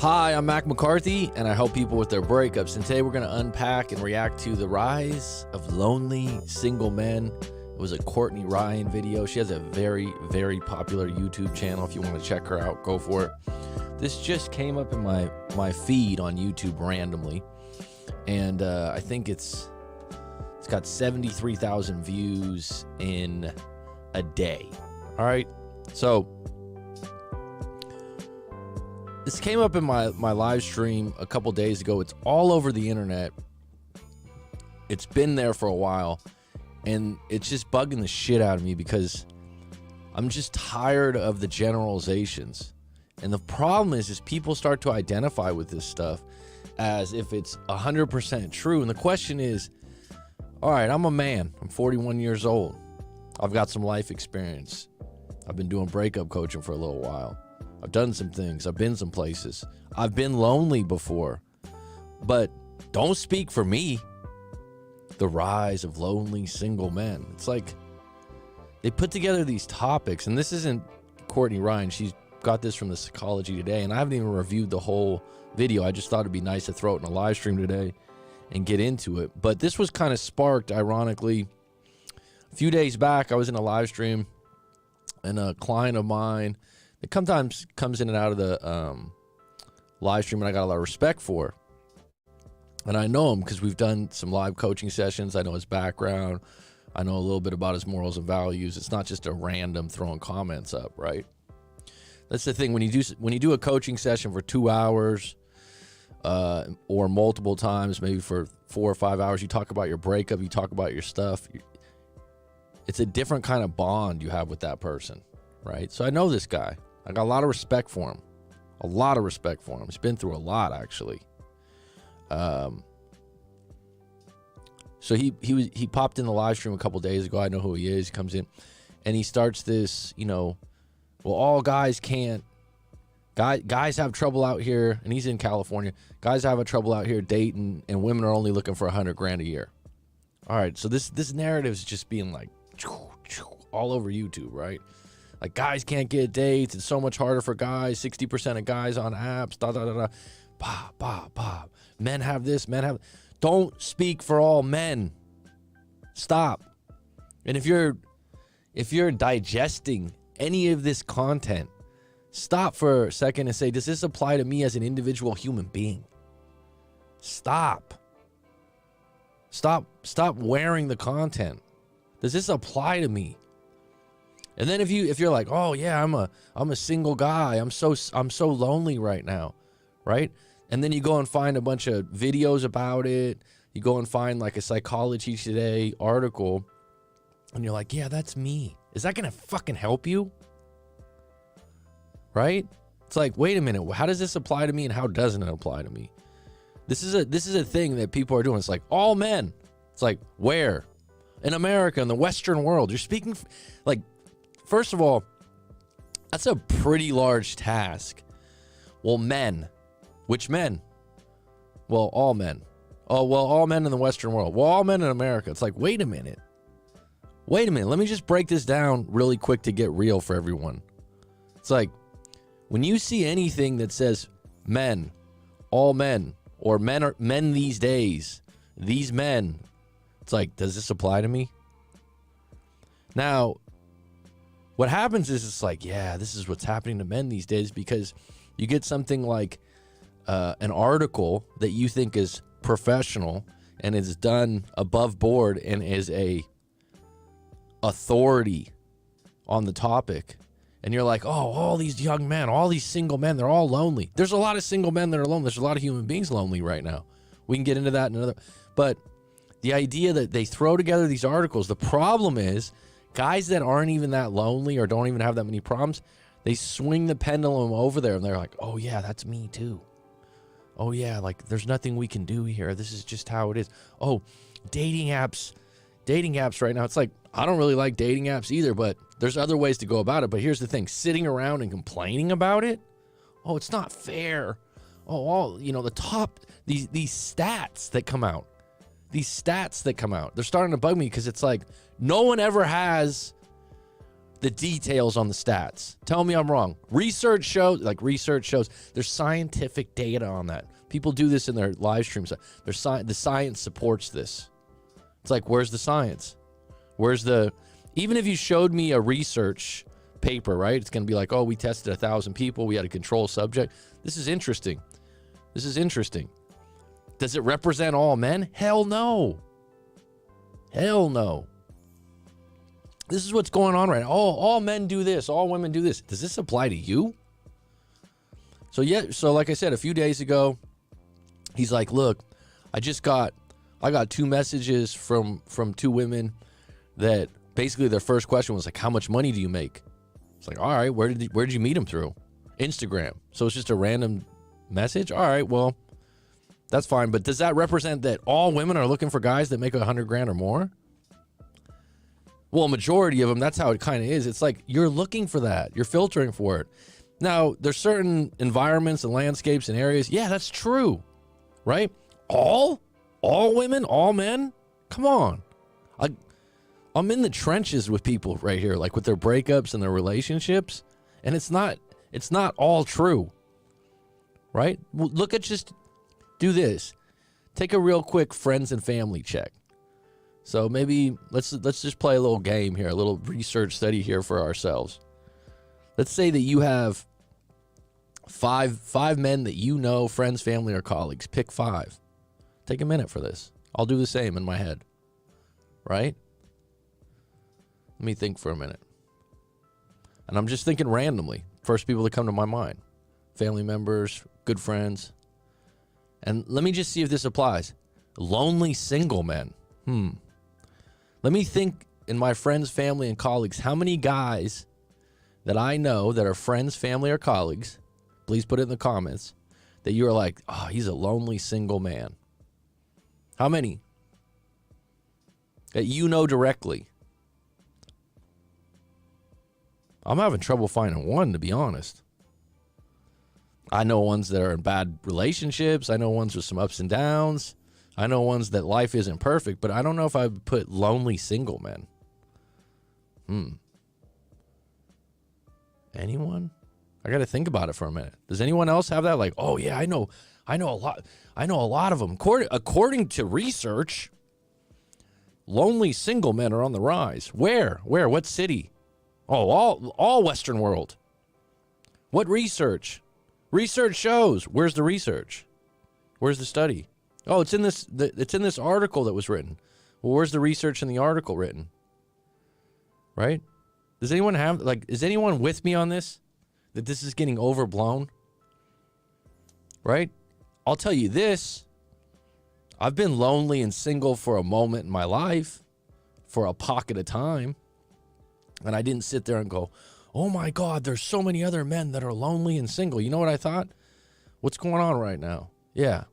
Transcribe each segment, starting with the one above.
Hi, I'm McCarthy, and I help people with their breakups. And today we're going to unpack and react to the rise of lonely single men. It was a Courtney Ryan video. She has a very, very popular YouTube channel. If you want to check her out, go for it. This just came up in my feed on YouTube randomly, and I think it's got 73,000 views in a day. All right, so this came up in my live stream a couple days ago. It's all over the internet. It's been there for a while, and it's just bugging the shit out of me because I'm just tired of the generalizations. And the problem is people start to identify with this stuff as if it's 100% true. And the question is, all right, I'm a man. I'm 41 years old. I've got some life experience. I've been doing breakup coaching for a little while. I've done some things. I've been some places. I've been lonely before. But don't speak for me. The rise of lonely single men. It's like they put together these topics, and this isn't Courtney Ryan. She's got this from the Psychology Today, and I haven't even reviewed the whole video. I just thought it'd be nice to throw it in a live stream today and get into it. But this was kind of sparked, ironically, a few days back. I was in a live stream, and a client of mine that sometimes comes in and out of the live stream, and I got a lot of respect for. And I know him because we've done some live coaching sessions. I know his background. I know a little bit about his morals and values. It's not just a random throwing comments up, right? That's the thing. When you do a coaching session for 2 hours or multiple times, maybe for 4 or 5 hours, you talk about your breakup, you talk about your stuff. It's a different kind of bond you have with that person, right? So I know this guy. I got a lot of respect for him. A lot of respect for him. He's been through a lot, actually. So he popped in the live stream a couple days ago. I know who he is. He comes in, and he starts this, well, all guys can't. Guys have trouble out here, and he's in California. Guys have a trouble out here dating, and women are only looking for $100,000 a year. All right, so this narrative is just being like all over YouTube, right? Like, guys can't get dates. It's so much harder for guys. 60% of guys on apps. Da da da da. Bah bah bah. Men have this. Men have. Don't speak for all men. Stop. And if you're digesting any of this content, stop for a second and say, does this apply to me as an individual human being? Stop wearing the content. Does this apply to me? And then if you're like, oh yeah, I'm a single guy, I'm so lonely right now, right? And then you go and find a bunch of videos about it. You go and find like a Psychology Today article, and you're like, yeah, that's me. Is that gonna fucking help you? Right? It's like, wait a minute, how does this apply to me, and how doesn't it apply to me? This is a thing that people are doing. It's like, all men. It's like, where? In America, in the Western world. You're speaking, like, first of all, that's a pretty large task. Well, men. Which men? Well, all men. Oh, well, all men in the Western world. Well, all men in America. It's like, wait a minute. Wait a minute. Let me just break this down really quick to get real for everyone. It's like, when you see anything that says men, all men, or men these days, these men, it's like, does this apply to me? Now, what happens is it's like, yeah, this is what's happening to men these days, because you get something like an article that you think is professional and is done above board and is a authority on the topic, and you're like, oh, all these young men, all these single men, they're all lonely. There's a lot of single men that are lonely. There's a lot of human beings lonely right now. We can get into that in another, but the idea that they throw together these articles, the problem is guys that aren't even that lonely or don't even have that many problems, they swing the pendulum over there, and they're like, oh yeah, that's me too. Oh yeah, like, there's nothing we can do here. This is just how it is. Oh, dating apps right now. It's like, I don't really like dating apps either, but there's other ways to go about it. But here's the thing, sitting around and complaining about it, oh, it's not fair. Oh, all, the top, these stats that come out. They're starting to bug me, because it's like, no one ever has the details on the stats. Tell me I'm wrong. Research shows there's scientific data on that. People do this in their live streams. The science supports this. It's like, where's the science? Even if you showed me a research paper, right? It's going to be like, oh, we tested 1,000 people. We had a control subject. This is interesting. Does it represent all men? Hell no. This is what's going on right now. Oh, all men do this. All women do this. Does this apply to you? So like I said, a few days ago, he's like, look, I got 2 messages from 2 women that basically their first question was like, how much money do you make? It's like, all right, where did you meet him through? Instagram. So it's just a random message. All right, well, that's fine. But does that represent that all women are looking for guys that make $100,000 or more? Well, a majority of them, that's how it kind of is. It's like you're looking for that. You're filtering for it. Now, there's certain environments and landscapes and areas. Yeah, that's true, right? All women, all men? Come on. I'm in the trenches with people right here, like with their breakups and their relationships, and it's not all true, right? Well, just do this. Take a real quick friends and family check. So maybe let's just play a little game here, a little research study here for ourselves. Let's say that you have five men that you know, friends, family, or colleagues. Pick 5. Take a minute for this. I'll do the same in my head, right? Let me think for a minute. And I'm just thinking randomly. First people that come to my mind. Family members, good friends. And let me just see if this applies. Lonely single men. Let me think in my friends, family, and colleagues, how many guys that I know that are friends, family, or colleagues, please put it in the comments, that you are like, oh, he's a lonely single man. How many? That you know directly. I'm having trouble finding one, to be honest. I know ones that are in bad relationships. I know ones with some ups and downs. I know ones that life isn't perfect, but I don't know if I would put lonely single men. Anyone? I got to think about it for a minute. Does anyone else have that? Like, oh yeah, I know a lot. I know a lot of them. According to research, lonely single men are on the rise. Where? What city? Oh, all Western world. What research? Research shows. Where's the research? Where's the study? Oh, it's in this article that was written. Well, where's the research in the article written? Right? Does anyone is anyone with me on this? That this is getting overblown? Right? I'll tell you this. I've been lonely and single for a moment in my life, for a pocket of time. And I didn't sit there and go, oh my God, there's so many other men that are lonely and single. You know what I thought? What's going on right now? Yeah,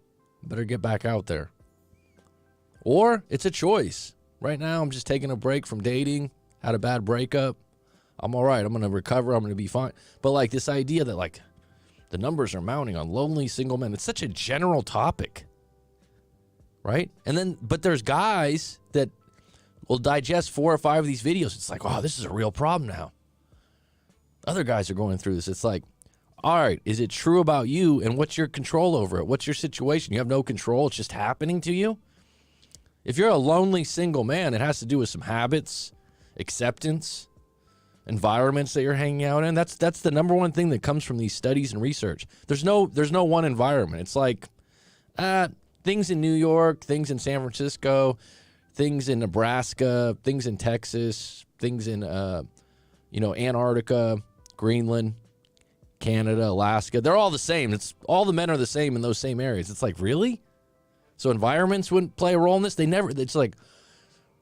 better get back out there. Or it's a choice. Right now, I'm just taking a break from dating, had a bad breakup. I'm all right. I'm going to recover. I'm going to be fine. But like this idea that like the numbers are mounting on lonely single men, it's such a general topic, right? And then, but there's guys that will digest 4 or 5 of these videos. It's like, wow, this is a real problem now. Other guys are going through this. It's like, all right, is it true about you? And what's your control over it? What's your situation? You have no control. It's just happening to you. If you're a lonely single man, it has to do with some habits, acceptance, environments that you're hanging out in. That's the number one thing that comes from these studies and research. There's no one environment. It's like things in New York, things in San Francisco, things in Nebraska, things in Texas, things in Antarctica, Greenland, Canada, Alaska. They're all the same. It's all the men are the same in those same areas. It's like, really? So environments wouldn't play a role in this? It's like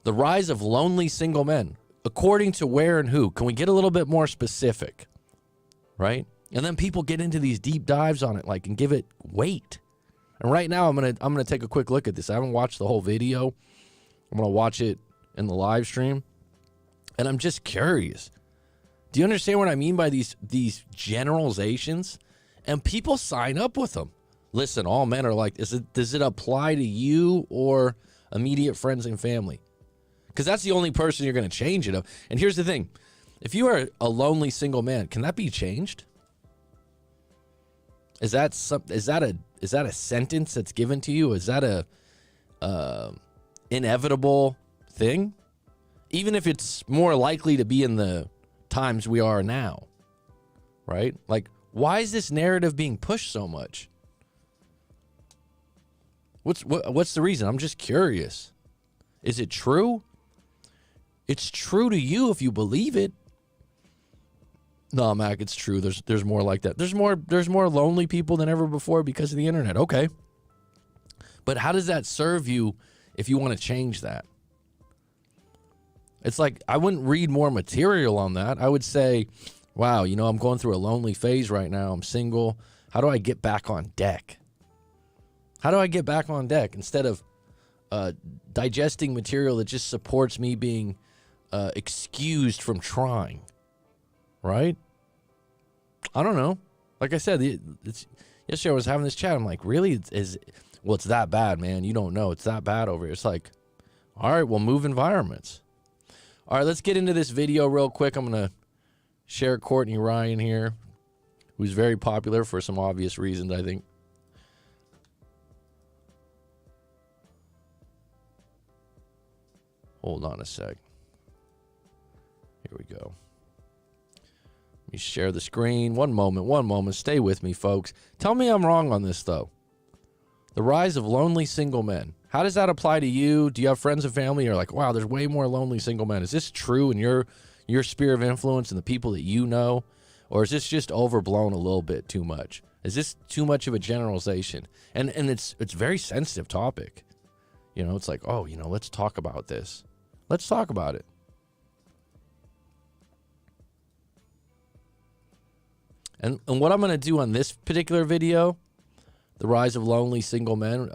the rise of lonely single men. According to where and who? Can we get a little bit more specific? Right? And then people get into these deep dives on it, like, and give it weight. And right now I'm gonna take a quick look at this. I haven't watched the whole video. I'm gonna watch it in the live stream. And I'm just curious. Do you understand what I mean by these generalizations? And people sign up with them. Listen, all men are like, does it apply to you or immediate friends and family? Because that's the only person you're going to change it of. And here's the thing. If you are a lonely single man, can that be changed? Is that a sentence that's given to you? Is that a inevitable thing? Even if it's more likely to be in the times we are now, right? Like, why is this narrative being pushed so much? What's the reason? I'm just curious. Is it true? It's true to you if you believe it. No, Mac, it's true. There's more like that. There's more lonely people than ever before because of the internet. Okay. But how does that serve you if you want to change that? It's like, I wouldn't read more material on that. I would say, wow, I'm going through a lonely phase right now. I'm single. How do I get back on deck? How do I get back on deck instead of digesting material that just supports me being excused from trying? Right? I don't know. Like I said, yesterday I was having this chat. I'm like, really? It's that bad, man. You don't know. It's that bad over here. It's like, all right, well, move environments. All right, let's get into this video real quick. I'm going to share Courtney Ryan here, who's very popular for some obvious reasons, I think. Hold on a sec. Here we go. Let me share the screen. One moment. Stay with me, folks. Tell me I'm wrong on this, though. The rise of lonely single men. How does that apply to you? Do you have friends and family? You're like, wow, there's way more lonely single men. Is this true in your sphere of influence and the people that you know? Or is this just overblown a little bit too much? Is this too much of a generalization? And it's a very sensitive topic. It's like, oh, let's talk about this. Let's talk about it. And what I'm going to do on this particular video, the rise of lonely single men,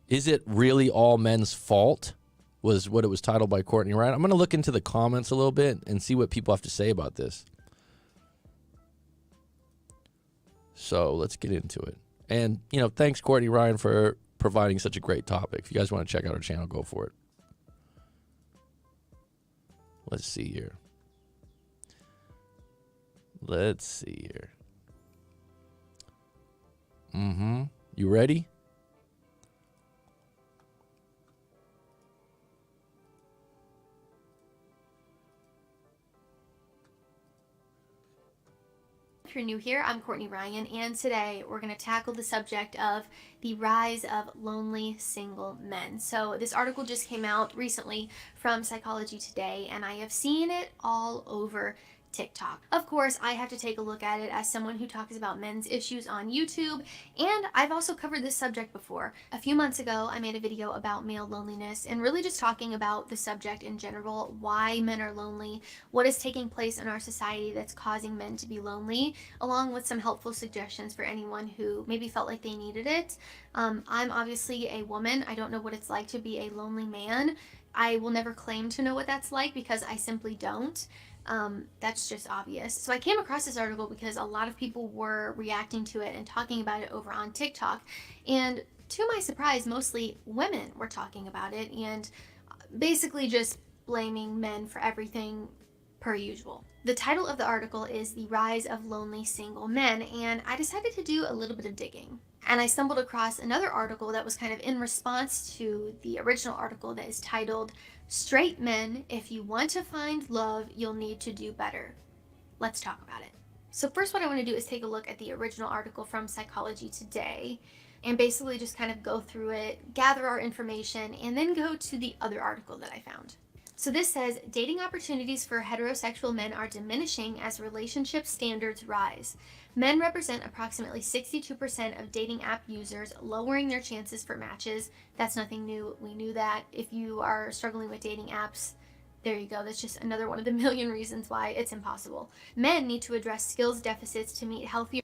is it really all men's fault? Was what it was titled by Courtney Ryan. I'm going to look into the comments a little bit and see what people have to say about this. So let's get into it. And, thanks, Courtney Ryan, for providing such a great topic. If you guys want to check out our channel, go for it. Let's see here. You ready? If you're new here, I'm Courtney Ryan, and today we're going to tackle the subject of the rise of lonely single men. So this article just came out recently from Psychology Today, and I have seen it all over TikTok. Of course, I have to take a look at it as someone who talks about men's issues on YouTube, and I've also covered this subject before. A few months ago, I made a video about male loneliness and really just talking about the subject in general, why men are lonely, what is taking place in our society that's causing men to be lonely, along with some helpful suggestions for anyone who maybe felt like they needed it. I'm obviously a woman. I don't know what it's like to be a lonely man. I will never claim to know what that's like because I simply don't. That's just obvious. So I came across this article because a lot of people were reacting to it and talking about it over on TikTok. And to my surprise, mostly women were talking about it and basically just blaming men for everything per usual. The title of the article is The Rise of Lonely Single Men, and I decided to do a little bit of digging. And I stumbled across another article that was kind of in response to the original article that is titled, Straight Men, If You Want to Find Love, You'll Need to Do Better. Let's talk about it. So first what I want to do is take a look at the original article from Psychology Today and basically just kind of go through it, gather our information, and then go to the other article that I found. So this says, dating opportunities for heterosexual men are diminishing as relationship standards rise. Men represent approximately 62% of dating app users, lowering their chances for matches. That's nothing new. We knew that. If you are struggling with dating apps, there you go. That's just another one of the million reasons why it's impossible. Men need to address skills deficits to meet healthier.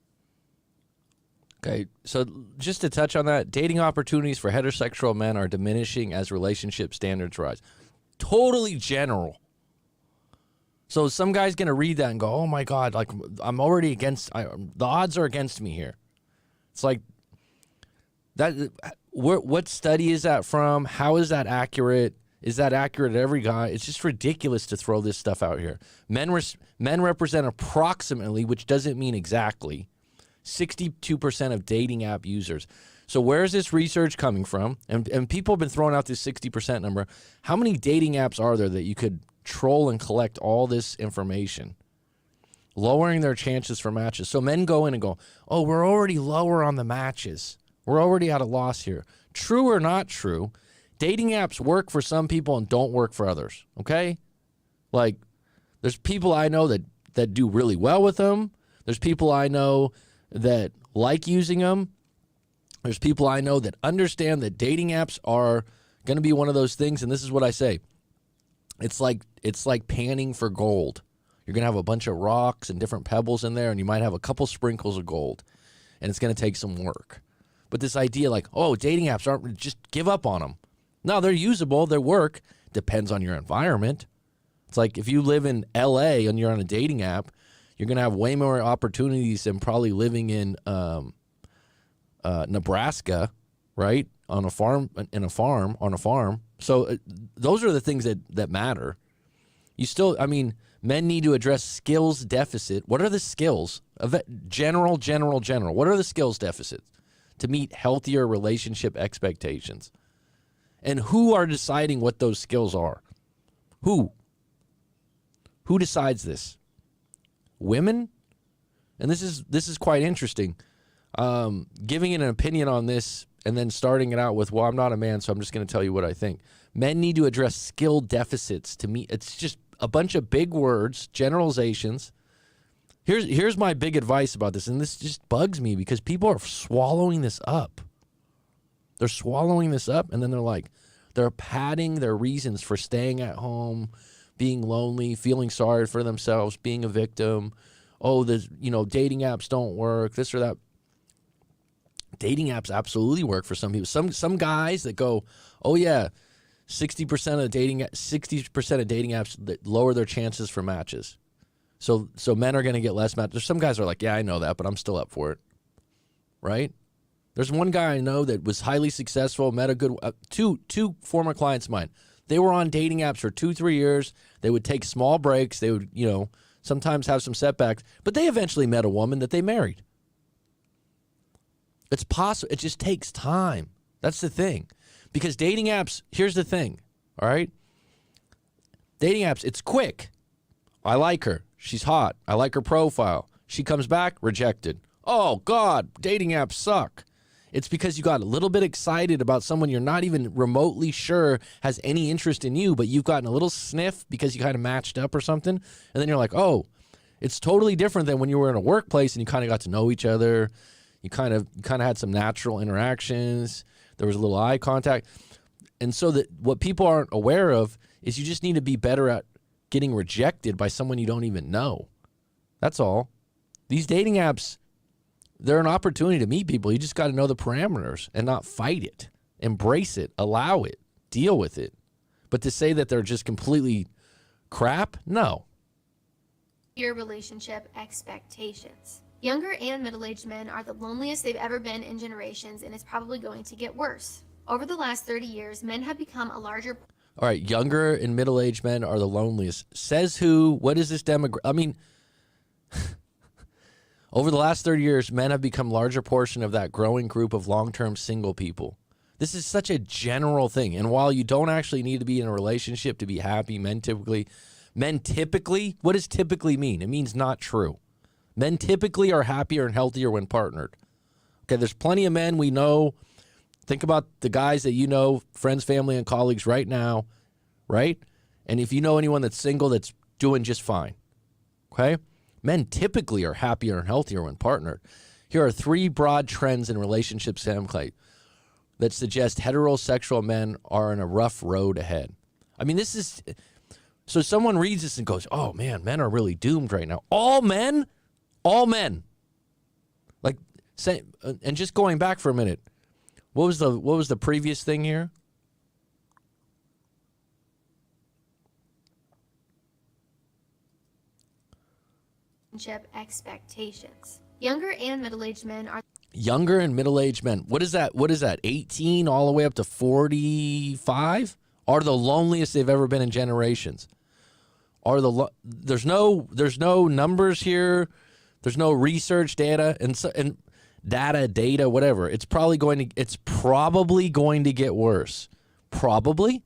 Okay, so just to touch on that, dating opportunities for heterosexual men are diminishing as relationship standards rise. Totally general. So some guy's going to read that and go, oh my God, like I'm already against, the odds are against me here. It's like, that. What study is that from? How is that accurate? Is that accurate at every guy? It's just ridiculous to throw this stuff out here. Men represent approximately, which doesn't mean exactly, 62% of dating app users. So where is this research coming from? And people have been throwing out this 60% number. How many dating apps are there that you could troll and collect all this information? Lowering their chances for matches. So men go in and go, oh, we're already lower on the matches. We're already at a loss here. True or not true, dating apps work for some people and don't work for others, okay? Like, there's people I know that do really well with them. There's people I know that like using them. There's people I know that understand that dating apps are going to be one of those things, and this is what I say. It's like panning for gold. You're going to have a bunch of rocks and different pebbles in there, and you might have a couple sprinkles of gold, and it's going to take some work. But this idea like, oh, dating apps aren't, just give up on them. No, they're usable. They work. Depends on your environment. It's like if you live in L.A. and you're on a dating app, you're going to have way more opportunities than probably living in Nebraska, right? On a farm. So those are the things that matter. You still, I mean, men need to address skills deficit. What are the skills? General. What are the skills deficits to meet healthier relationship expectations? And who are deciding what those skills are? Who? Who decides this? Women? And this is quite interesting. Giving an opinion on this and then starting it out with, well, I'm not a man, so I'm just going to tell you what I think. Men need to address skill deficits to meet. It's just a bunch of big words, generalizations. Here's my big advice about this, and this just bugs me because people are swallowing this up. They're swallowing this up, and then they're padding their reasons for staying at home, being lonely, feeling sorry for themselves, being a victim. Oh, dating apps don't work, this or that. Dating apps absolutely work for some people. Some guys that go, oh yeah, 60% of dating apps that lower their chances for matches. So men are going to get less matches. There's some guys that are like, yeah, I know that, but I'm still up for it, right? There's one guy I know that was highly successful, met a good two former clients of mine. They were on dating apps for 2-3 years. They would take small breaks. They would, sometimes have some setbacks, but they eventually met a woman that they married. It's possible. It just takes time. That's the thing. Because dating apps, here's the thing, all right? Dating apps, it's quick. I like her. She's hot. I like her profile. She comes back, rejected. Oh, God, dating apps suck. It's because you got a little bit excited about someone you're not even remotely sure has any interest in you, but you've gotten a little sniff because you kind of matched up or something. And then you're like, oh, it's totally different than when you were in a workplace and you kind of got to know each other. You kind of had some natural interactions. There was a little eye contact. And so that what people aren't aware of is you just need to be better at getting rejected by someone you don't even know. That's all. These dating apps, they're an opportunity to meet people. You just got to know the parameters and not fight it. Embrace it. Allow it. Deal with it. But to say that they're just completely crap, no. Your relationship expectations. Younger and middle-aged men are the loneliest they've ever been in generations, and it's probably going to get worse. Over the last 30 years, men have become a larger... All right, younger and middle-aged men are the loneliest. Says who? What is this demographic? I mean, over the last 30 years, men have become a larger portion of that growing group of long-term single people. This is such a general thing. And while you don't actually need to be in a relationship to be happy, men typically, what does typically mean? It means not true. Men typically are happier and healthier when partnered. Okay, there's plenty of men we know. Think about the guys that you know, friends, family, and colleagues right now, right? And if you know anyone that's single, that's doing just fine, okay? Men typically are happier and healthier when partnered. Here are 3 broad trends in relationships that suggest heterosexual men are in a rough road ahead. I mean, this is... So someone reads this and goes, oh, man, men are really doomed right now. All men? All men. Like, say, and just going back for a minute, what was the previous thing here? Expectations. Younger and middle-aged men are... Younger and middle-aged men. What is that? 18 all the way up to 45? are the loneliest they've ever been in generations. There's no numbers here. There's no research data and data, whatever. It's probably going to get worse. Probably.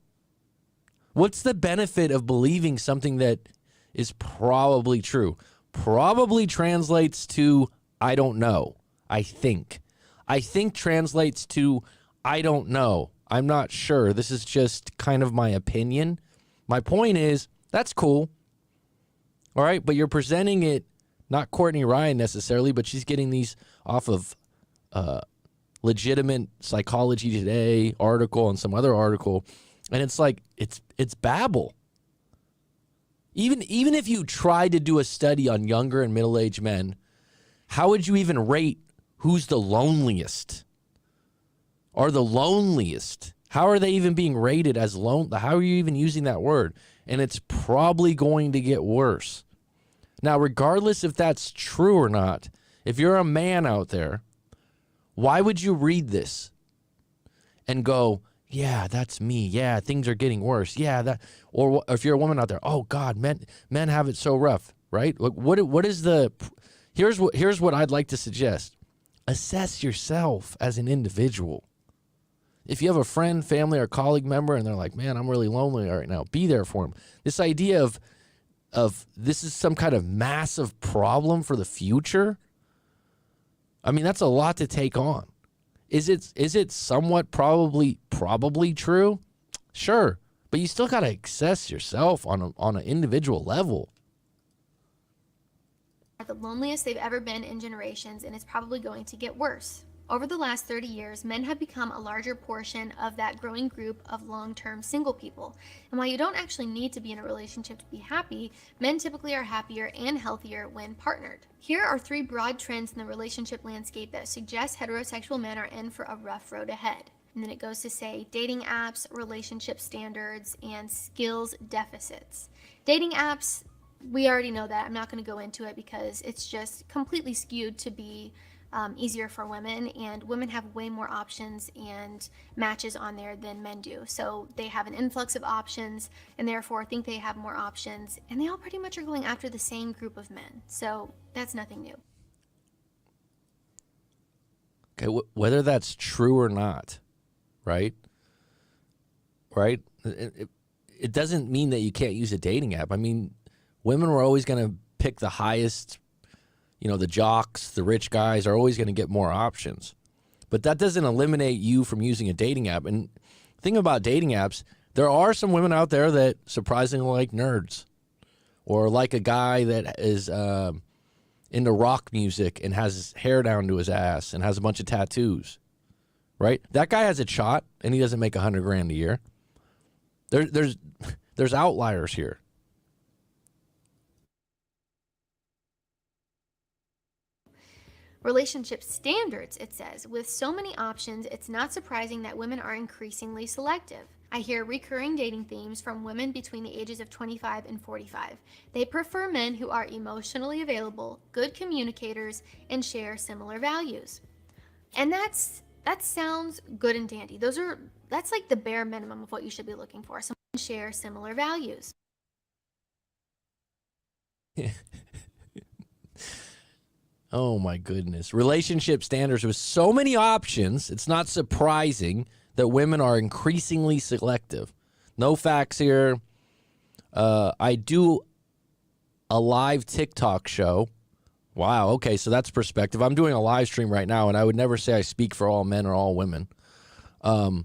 What's the benefit of believing something that is probably true? Probably translates to I don't know. I think translates to I don't know. I'm not sure. This is just kind of my opinion. My point is, that's cool. All right, but you're presenting it, not Courtney Ryan necessarily, but she's getting these off of legitimate Psychology Today article and some other article, and it's like it's babble. Even if you tried to do a study on younger and middle-aged men, how would you even rate who's the loneliest? Are the loneliest? How are they even being rated as lonely? How are you even using that word? And it's probably going to get worse. Now, regardless if that's true or not, if you're a man out there, why would you read this and go, yeah, that's me. Yeah, things are getting worse. Yeah, that. Or if you're a woman out there, oh God, men have it so rough, right? Like, what is the? Here's what I'd like to suggest. Assess yourself as an individual. If you have a friend, family, or colleague member, and they're like, man, I'm really lonely right now, be there for them. This idea of this is some kind of massive problem for the future, I mean, that's a lot to take on. Is it somewhat probably true? Sure, but you still got to assess yourself on an individual level. Are the loneliest they've ever been in generations, and it's probably going to get worse. Over the last 30 years, men have become a larger portion of that growing group of long-term single people. And while you don't actually need to be in a relationship to be happy, men typically are happier and healthier when partnered. Here are 3 broad trends in the relationship landscape that suggest heterosexual men are in for a rough road ahead. And then it goes to say dating apps, relationship standards, and skills deficits. Dating apps, we already know that. I'm not going to go into it because it's just completely skewed to be easier for women, and women have way more options and matches on there than men do. So they have an influx of options and therefore think they have more options, and they all pretty much are going after the same group of men. So that's nothing new. Okay, whether that's true or not, right? It doesn't mean that you can't use a dating app. I mean, women were always going to pick the highest. The jocks, the rich guys are always going to get more options. But that doesn't eliminate you from using a dating app. And the thing about dating apps, there are some women out there that surprisingly like nerds. Or like a guy that is into rock music and has his hair down to his ass and has a bunch of tattoos. Right? That guy has a shot and he doesn't make $100,000 a year. There's outliers here. Relationship standards, it says. With so many options, it's not surprising that women are increasingly selective. I hear recurring dating themes from women between the ages of 25 and 45. They prefer men who are emotionally available, good communicators, and share similar values. And that sounds good and dandy. That's like the bare minimum of what you should be looking for. Someone who share similar values. Oh my goodness. Relationship standards with so many options, it's not surprising that women are increasingly selective. No facts here. I do a live TikTok show. Wow, okay, so that's perspective. I'm doing a live stream right now, and I would never say I speak for all men or all women. And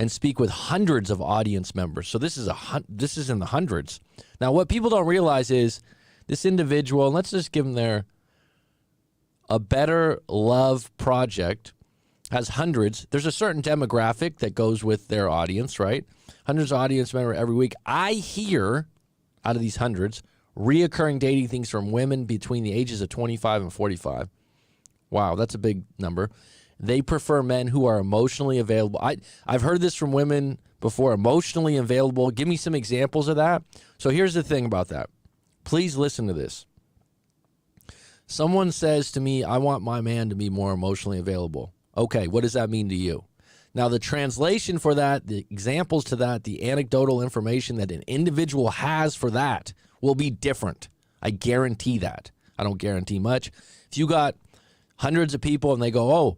speak with hundreds of audience members. So this is in the hundreds. Now, what people don't realize is this individual, and let's just give them a Better Love Project has hundreds. There's a certain demographic that goes with their audience, right? Hundreds of audience members every week. I hear, out of these hundreds, reoccurring dating things from women between the ages of 25 and 45. Wow, that's a big number. They prefer men who are emotionally available. I've heard this from women before, emotionally available. Give me some examples of that. So here's the thing about that. Please listen to this. Someone says to me, I want my man to be more emotionally available. Okay, what does that mean to you? Now, the translation for that, the examples to that, the anecdotal information that an individual has for that will be different. I guarantee that. I don't guarantee much. If you got hundreds of people and they go, oh,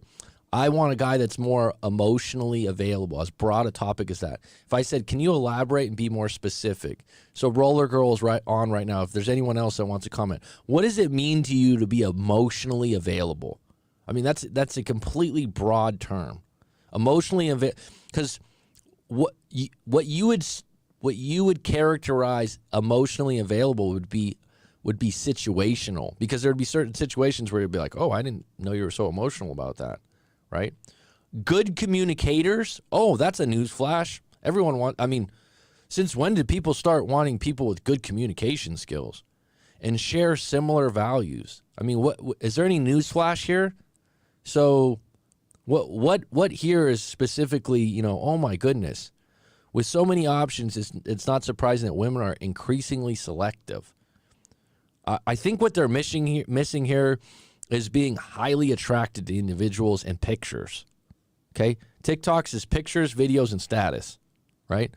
I want a guy that's more emotionally available, as broad a topic as that. If I said, can you elaborate and be more specific? So Roller Girl is right now. If there's anyone else that wants to comment, what does it mean to you to be emotionally available? I mean, that's a completely broad term. Emotionally available, because what you would characterize emotionally available would be situational, because there'd be certain situations where you'd be like, oh, I didn't know you were so emotional about that, right? Good communicators, oh, that's a news flash. Since when did people start wanting people with good communication skills and share similar values? I mean, what is there any news flash here? So what here is specifically, oh my goodness, with so many options, it's not surprising that women are increasingly selective. I think what they're missing here is being highly attracted to individuals and pictures. Okay? TikToks is pictures, videos, and status, right?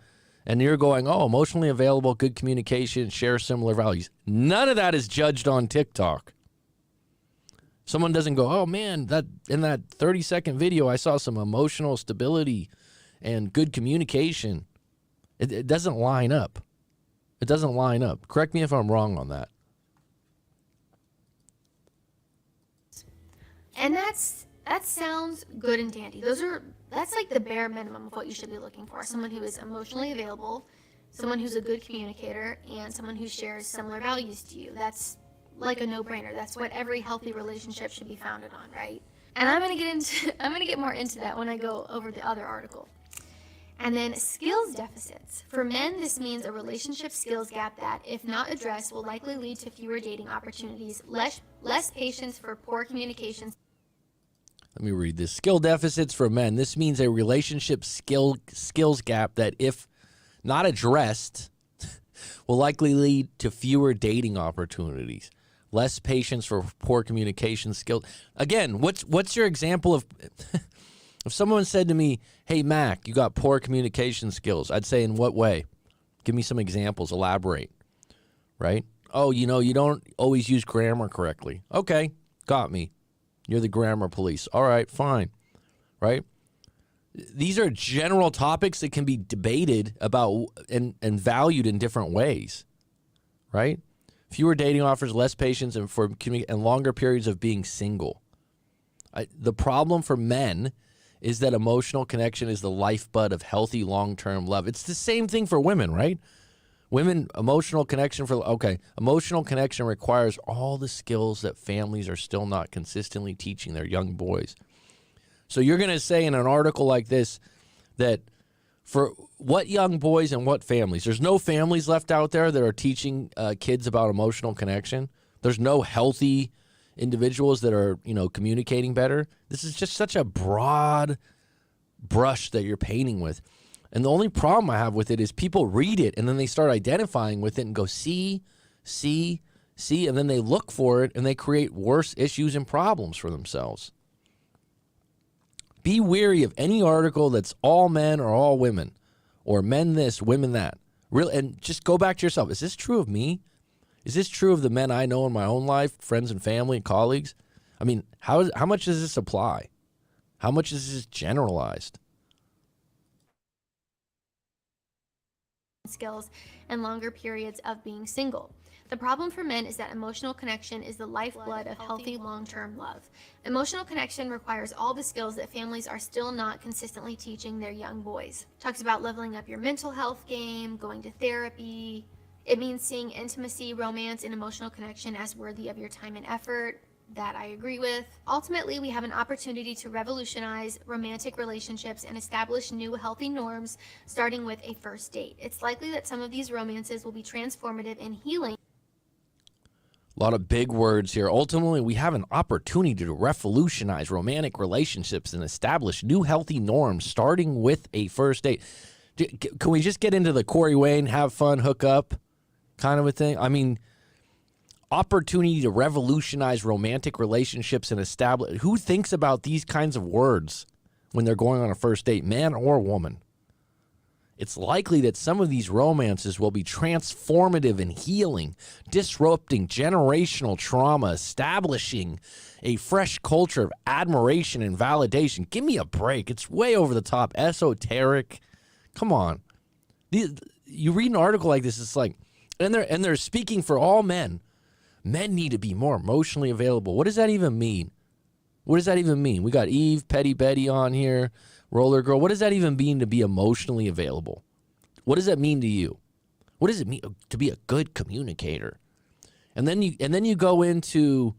And you're going, oh, emotionally available, good communication, share similar values. None of that is judged on TikTok. Someone doesn't go, oh man, that in that 30-second video, I saw some emotional stability and good communication. It doesn't line up. It doesn't line up. Correct me if I'm wrong on that. And that sounds good and dandy. That's like the bare minimum of what you should be looking for. Someone who is emotionally available, someone who's a good communicator, and someone who shares similar values to you. That's like a no-brainer. That's what every healthy relationship should be founded on, right? And I'm gonna get more into that when I go over the other article. And then skills deficits. For men, this means a relationship skills gap that, if not addressed, will likely lead to fewer dating opportunities, less patience for poor communication. Let me read this. Skill deficits for men. This means a relationship skills gap that, if not addressed, will likely lead to fewer dating opportunities. Less patience for poor communication skills. Again, what's your example of if someone said to me, hey, Mac, you got poor communication skills, I'd say, in what way? Give me some examples. Elaborate. Right? Oh, you don't always use grammar correctly. Okay, got me. You're the grammar police. All right, fine. Right? These are general topics that can be debated about and valued in different ways. Right? Fewer dating offers, less patience, and longer periods of being single. The problem for men is that emotional connection is the lifeblood of healthy long-term love. It's the same thing for women, right? Women, emotional connection requires all the skills that families are still not consistently teaching their young boys. So you're going to say in an article like this that for what young boys and what families? There's no families left out there that are teaching kids about emotional connection. There's no healthy individuals that are, communicating better. This is just such a broad brush that you're painting with. And the only problem I have with it is people read it and then they start identifying with it and go, see, and then they look for it and they create worse issues and problems for themselves. Be wary of any article that's all men or all women, or men this, women that. And just go back to yourself. Is this true of me? Is this true of the men I know in my own life, friends and family and colleagues? I mean, how much does this apply? How much is this generalized? Skills and longer periods of being single. The problem for men is that emotional connection is the lifeblood of healthy long-term love. Emotional connection requires all the skills that families are still not consistently teaching their young boys. Talks about leveling up your mental health game, going to therapy. It means seeing intimacy, romance, and emotional connection as worthy of your time and effort. That I agree with. Ultimately, we have an opportunity to revolutionize romantic relationships and establish new healthy norms, starting with a first date. It's likely that some of these romances will be transformative and healing. A lot of big words here. Ultimately, we have an opportunity to revolutionize romantic relationships and establish new healthy norms, starting with a first date. Can we just get into the Corey Wayne, have fun, hook up kind of a thing? I mean, opportunity to revolutionize romantic relationships and establish. Who thinks about these kinds of words? when they're going on a first date, man or woman. It's likely that some of these romances will be transformative and healing, disrupting generational trauma, establishing a fresh culture of admiration and validation. Give me a break. It's way over the top, esoteric. Come on. You read an article like this, it's like, and they're speaking for all men. Men need to be more emotionally available. What does that even mean? What does that even mean? We got Eve, Petty Betty on here. Roller Girl, what does that even mean to be emotionally available? What does that mean to you? What does it mean to be a good communicator? And then you go into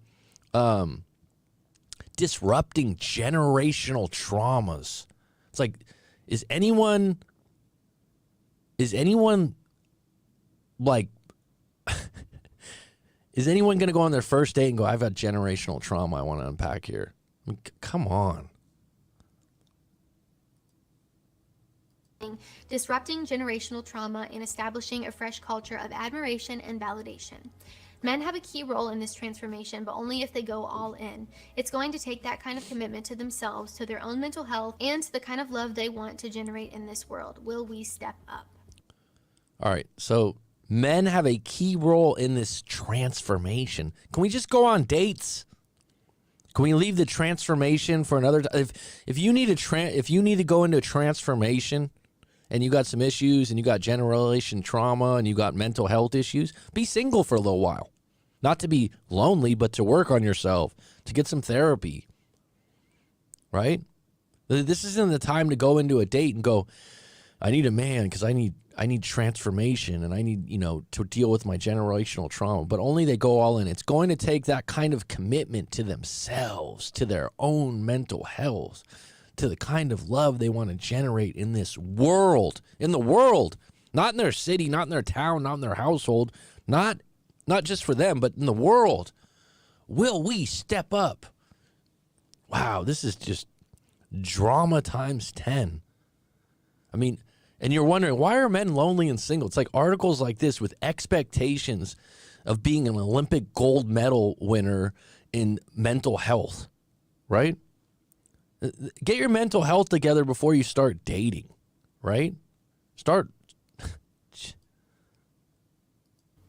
disrupting generational traumas. It's like, is anyone like is anyone going to go on their first date and go, I've got generational trauma I want to unpack here? I mean, come on. Disrupting generational trauma and establishing a fresh culture of admiration and validation. Men have a key role in this transformation, but only if they go all in. It's going to take that kind of commitment to themselves, to their own mental health, and to the kind of love they want to generate in this world. Will we step up? All right, so men have a key role in this transformation. Can we just go on dates? Can we leave the transformation for another time? If you need to go into a transformation, and you got some issues, and you got generation trauma, and you got mental health issues, be single for a little while. Not to be lonely, but to work on yourself, to get some therapy, right? This isn't the time to go into a date and go, I need a man because I need transformation, and I need, to deal with my generational trauma. But only they go all in. It's going to take that kind of commitment to themselves, to their own mental health, to the kind of love they want to generate in this world, not in their city, not in their town, not in their household, not just for them, but in the world. Will we step up? Wow, this is just drama times 10. I mean, and you're wondering, why are men lonely and single? It's like articles like this with expectations of being an Olympic gold medal winner in mental health, right? Get your mental health together before you start dating, right?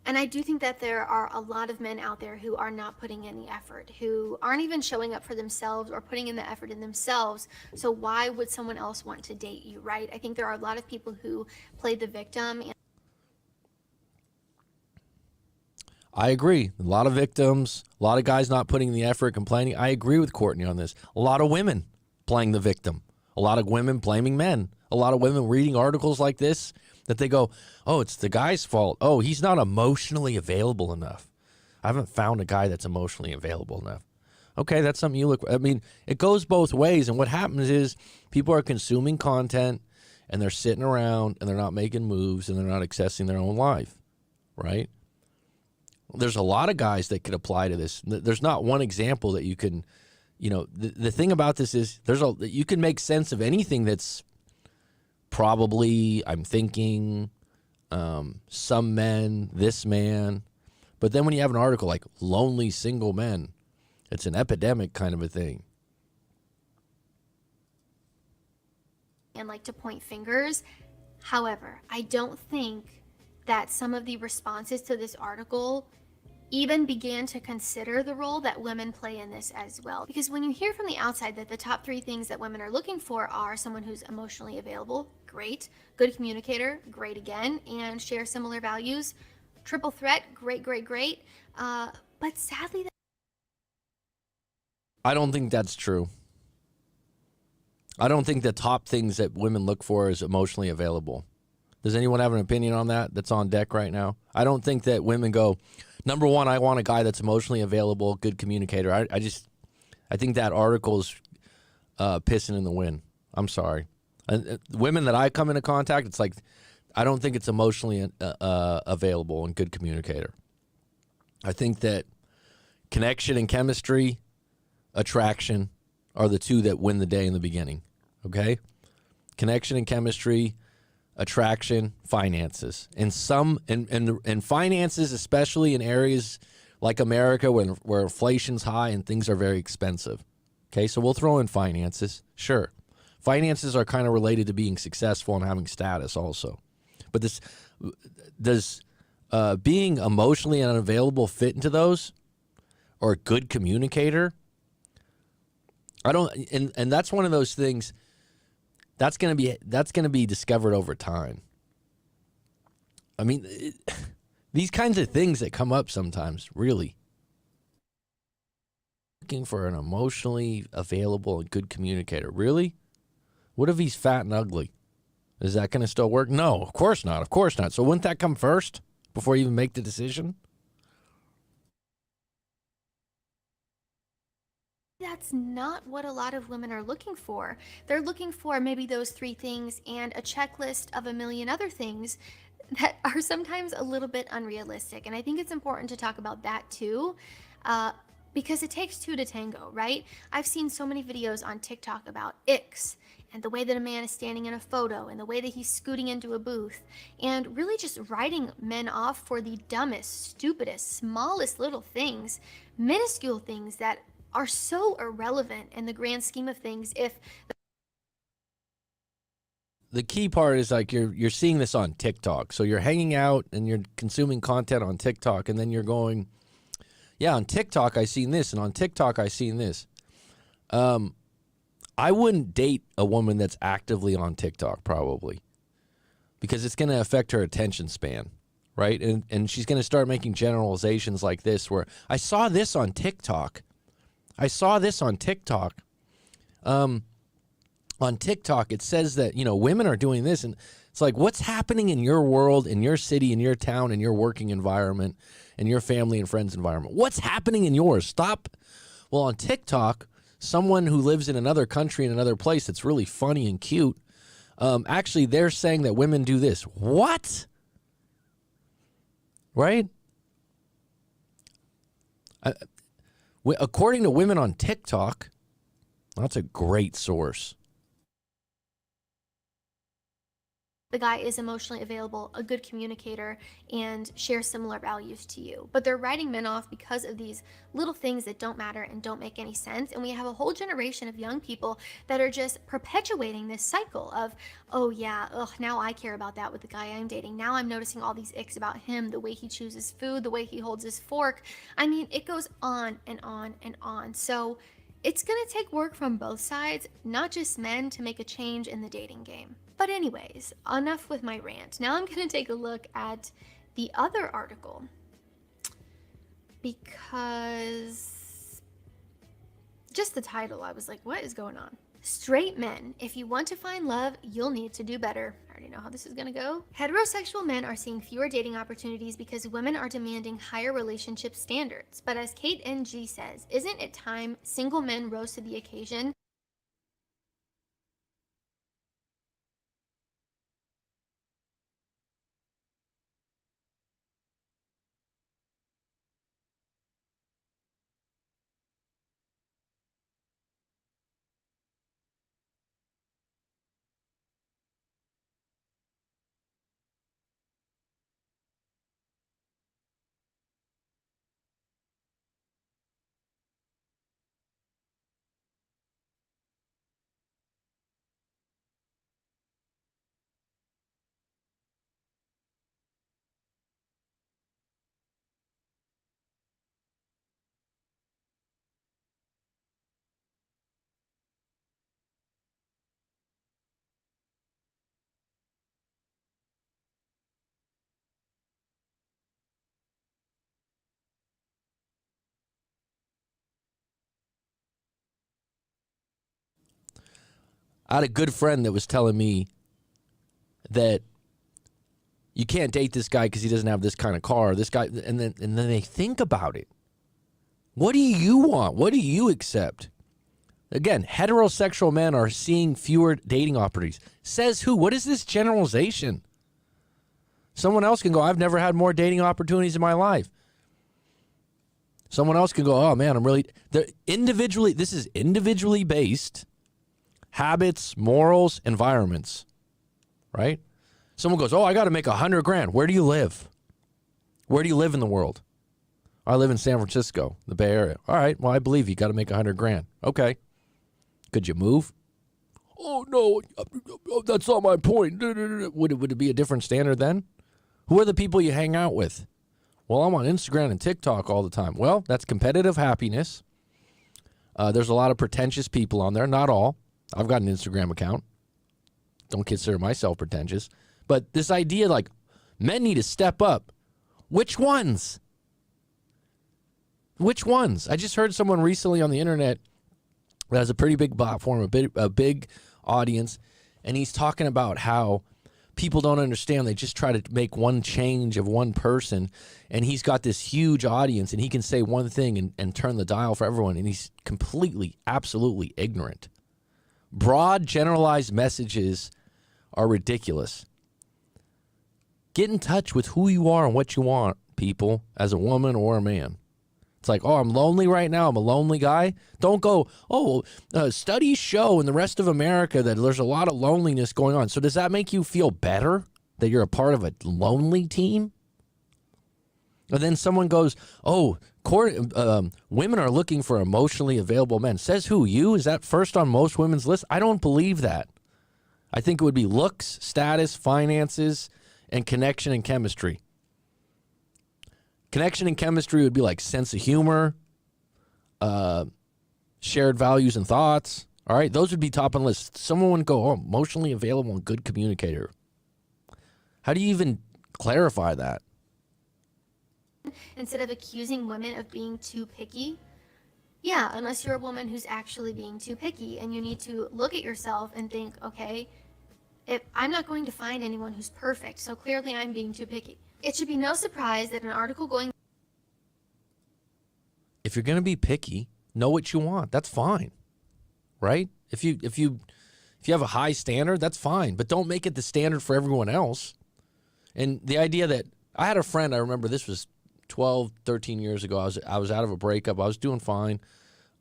And I do think that there are a lot of men out there who are not putting in the effort, who aren't even showing up for themselves or putting in the effort in themselves. So why would someone else want to date you, right? I think there are a lot of people who play the victim. I agree. A lot of victims, a lot of guys not putting in the effort, complaining. I agree with Courtney on this. A lot of women playing the victim. A lot of women blaming men. A lot of women reading articles like this that they go, oh, it's the guy's fault. Oh, he's not emotionally available enough. I haven't found a guy that's emotionally available enough. Okay, that's something you look. I mean, it goes both ways. And what happens is people are consuming content and they're sitting around and they're not making moves and they're not accessing their own life, right? There's a lot of guys that could apply to this. There's not one example that you can, the thing about this is you can make sense of anything that's probably, I'm thinking, some men, this man. But then when you have an article like lonely single men, it's an epidemic kind of a thing. And like to point fingers. However, I don't think that some of the responses to this article even began to consider the role that women play in this as well. Because when you hear from the outside that the top 3 things that women are looking for are someone who's emotionally available, great, good communicator, great again, and share similar values, triple threat, great, but sadly, I don't think that's true. I don't think the top things that women look for is emotionally available. Does anyone have an opinion on that that's on deck right now? I don't think that women go, number one, I want a guy that's emotionally available, good communicator. I think that article's pissing in the wind. I'm sorry. Women that I come into contact, it's like, I don't think it's emotionally available and good communicator. I think that connection and chemistry, attraction are the 2 that win the day in the beginning. Okay? Connection and chemistry, attraction, finances. And finances, especially in areas like America where inflation's high and things are very expensive. Okay, so we'll throw in finances. Sure. Finances are kind of related to being successful and having status also. But does being emotionally unavailable fit into those, or a good communicator? I don't, and that's one of those things that's going to be discovered over time. I mean, these kinds of things that come up sometimes, really. Looking for an emotionally available and good communicator. Really? What if he's fat and ugly? Is that going to still work? No, of course not. Of course not. So wouldn't that come first before you even make the decision? That's not what a lot of women are looking for. They're looking for maybe those three things and a checklist of a million other things that are sometimes a little bit unrealistic. And I think it's important to talk about that too, because it takes two to tango, right? I've seen so many videos on TikTok about icks and the way that a man is standing in a photo and the way that he's scooting into a booth and really just writing men off for the dumbest, stupidest, smallest little things, minuscule things that are so irrelevant in the grand scheme of things. If the key part is like you're seeing this on TikTok. So you're hanging out and you're consuming content on TikTok, and then you're going, yeah, on TikTok I seen this, and on TikTok I seen this. I wouldn't date a woman that's actively on TikTok probably, because it's going to affect her attention span, right? And she's going to start making generalizations like this, where I saw this on TikTok. I saw this on TikTok. On TikTok, it says that, women are doing this. And it's like, what's happening in your world, in your city, in your town, in your working environment, in your family and friends environment? What's happening in yours? Stop. Well, on TikTok, someone who lives in another country, in another place that's really funny and cute, actually, they're saying that women do this. What? Right? According to women on TikTok, that's a great source. the guy is emotionally available, a good communicator, and shares similar values to you. But they're writing men off because of these little things that don't matter and don't make any sense. And we have a whole generation of young people that are just perpetuating this cycle of, oh yeah, now I care about that with the guy I'm dating. Now I'm noticing all these icks about him, the way he chooses food, the way he holds his fork. I mean, it goes on and on and on. So it's going to take work from both sides, not just men, to make a change in the dating game. But anyways, enough with my rant. Now I'm going to take a look at the other article, because just the title, I was like, what is going on? Straight men, if you want to find love, you'll need to do better. I already know how this is gonna go. Heterosexual men are seeing fewer dating opportunities because women are demanding higher relationship standards. But as Kate NG says, isn't it time single men rose to the occasion? I had a good friend that was telling me that you can't date this guy because he doesn't have this kind of car. This guy, and then they think about it. What do you want? What do you accept? Again, heterosexual men are seeing fewer dating opportunities. Says who? What is this generalization? Someone else can go, I've never had more dating opportunities in my life. Someone else can go, oh man, this is individually based. Habits, morals, environments, right? Someone goes, oh, I got to make $100,000. Where do you live? Where do you live in the world? I live in San Francisco, the Bay Area. All right, well, I believe you got to make $100,000. Okay. Could you move? oh no, that's not my point. Would it be a different standard then? Who are the people you hang out with? Well, I'm on Instagram and TikTok all the time. Well, that's competitive happiness. There's a lot of pretentious people on there. Not all. I've got an Instagram account. Don't consider myself pretentious. But this idea like men need to step up. Which ones? Which ones? I just heard someone recently on the internet that has a pretty big platform, a big audience, and he's talking about how people don't understand. They just try to make one change of one person, and he's got this huge audience, and he can say one thing and turn the dial for everyone, and he's completely, absolutely ignorant. Broad, generalized messages are ridiculous. Get in touch with who you are and what you want, people, as a woman or a man. It's like, oh, I'm lonely right now. I'm a lonely guy. Don't go, studies show in the rest of America that there's a lot of loneliness going on. So does that make you feel better that you're a part of a lonely team? And then someone goes, women are looking for emotionally available men. Says who? You? Is that first on most women's lists? I don't believe that. I think it would be looks, status, finances, and connection and chemistry. Connection and chemistry would be like sense of humor, shared values and thoughts. All right, those would be top on the list. Someone would go, emotionally available and good communicator. How do you even clarify that? Instead of accusing women of being too picky, yeah, unless you're a woman who's actually being too picky, and you need to look at yourself and think, okay, if I'm not going to find anyone who's perfect, so clearly I'm being too picky. It should be no surprise that an article going... If you're going to be picky, know what you want. That's fine, right? If you have a high standard, that's fine, but don't make it the standard for everyone else. And the idea that I had a friend, I remember this was 12, 13 years ago. I was out of a breakup. I was doing fine.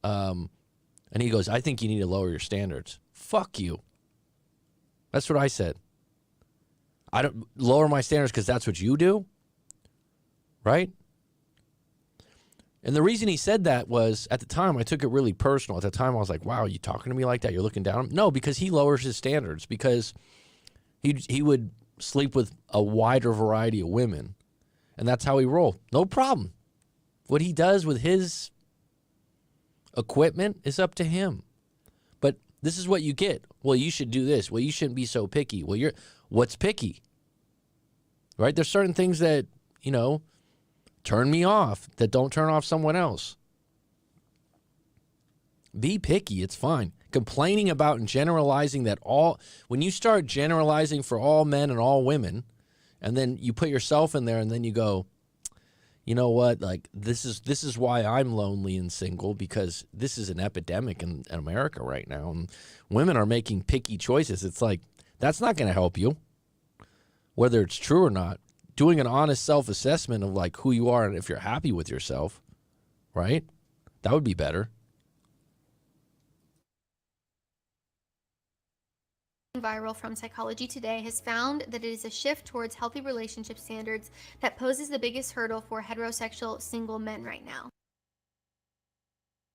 And he goes, I think you need to lower your standards. Fuck you. That's what I said. I don't lower my standards because that's what you do, right? And the reason he said that was, at the time, I took it really personal. At the time, I was like, wow, are you talking to me like that? You're looking down? No, because he lowers his standards, because he would sleep with a wider variety of women, and that's how he rolled. No problem. What he does with his equipment is up to him. But this is what you get. Well, you should do this. Well, you shouldn't be so picky. Well, what's picky? Right? There's certain things that, turn me off that don't turn off someone else. Be picky. It's fine. Complaining about and generalizing that when you start generalizing for all men and all women, and then you put yourself in there, and then you go, you know what? Like, this is why I'm lonely and single, because this is an epidemic in America right now, and women are making picky choices. It's like, that's not going to help you, whether it's true or not. Doing an honest self-assessment of like who you are and if you're happy with yourself, right? That would be better. Viral from Psychology Today has found that it is a shift towards healthy relationship standards that poses the biggest hurdle for heterosexual single men right now.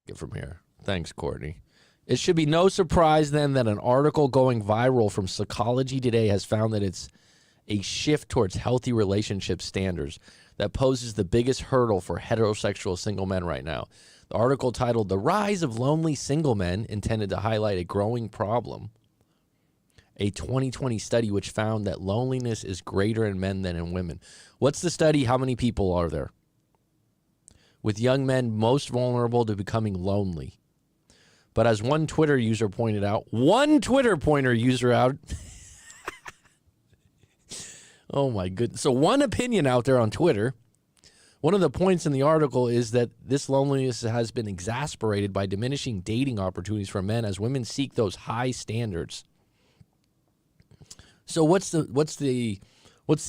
Get from here. Thanks, Courtney. It should be no surprise then that an article going viral from Psychology Today has found that it's a shift towards healthy relationship standards that poses the biggest hurdle for heterosexual single men right now. The article, titled "The Rise of Lonely Single Men," intended to highlight a growing problem. A 2020 study which found that loneliness is greater in men than in women. What's the study? How many people are there? With young men most vulnerable to becoming lonely. But as one Twitter user pointed out, oh my goodness. So one opinion out there on Twitter, one of the points in the article is that this loneliness has been exacerbated by diminishing dating opportunities for men as women seek those high standards. So what's the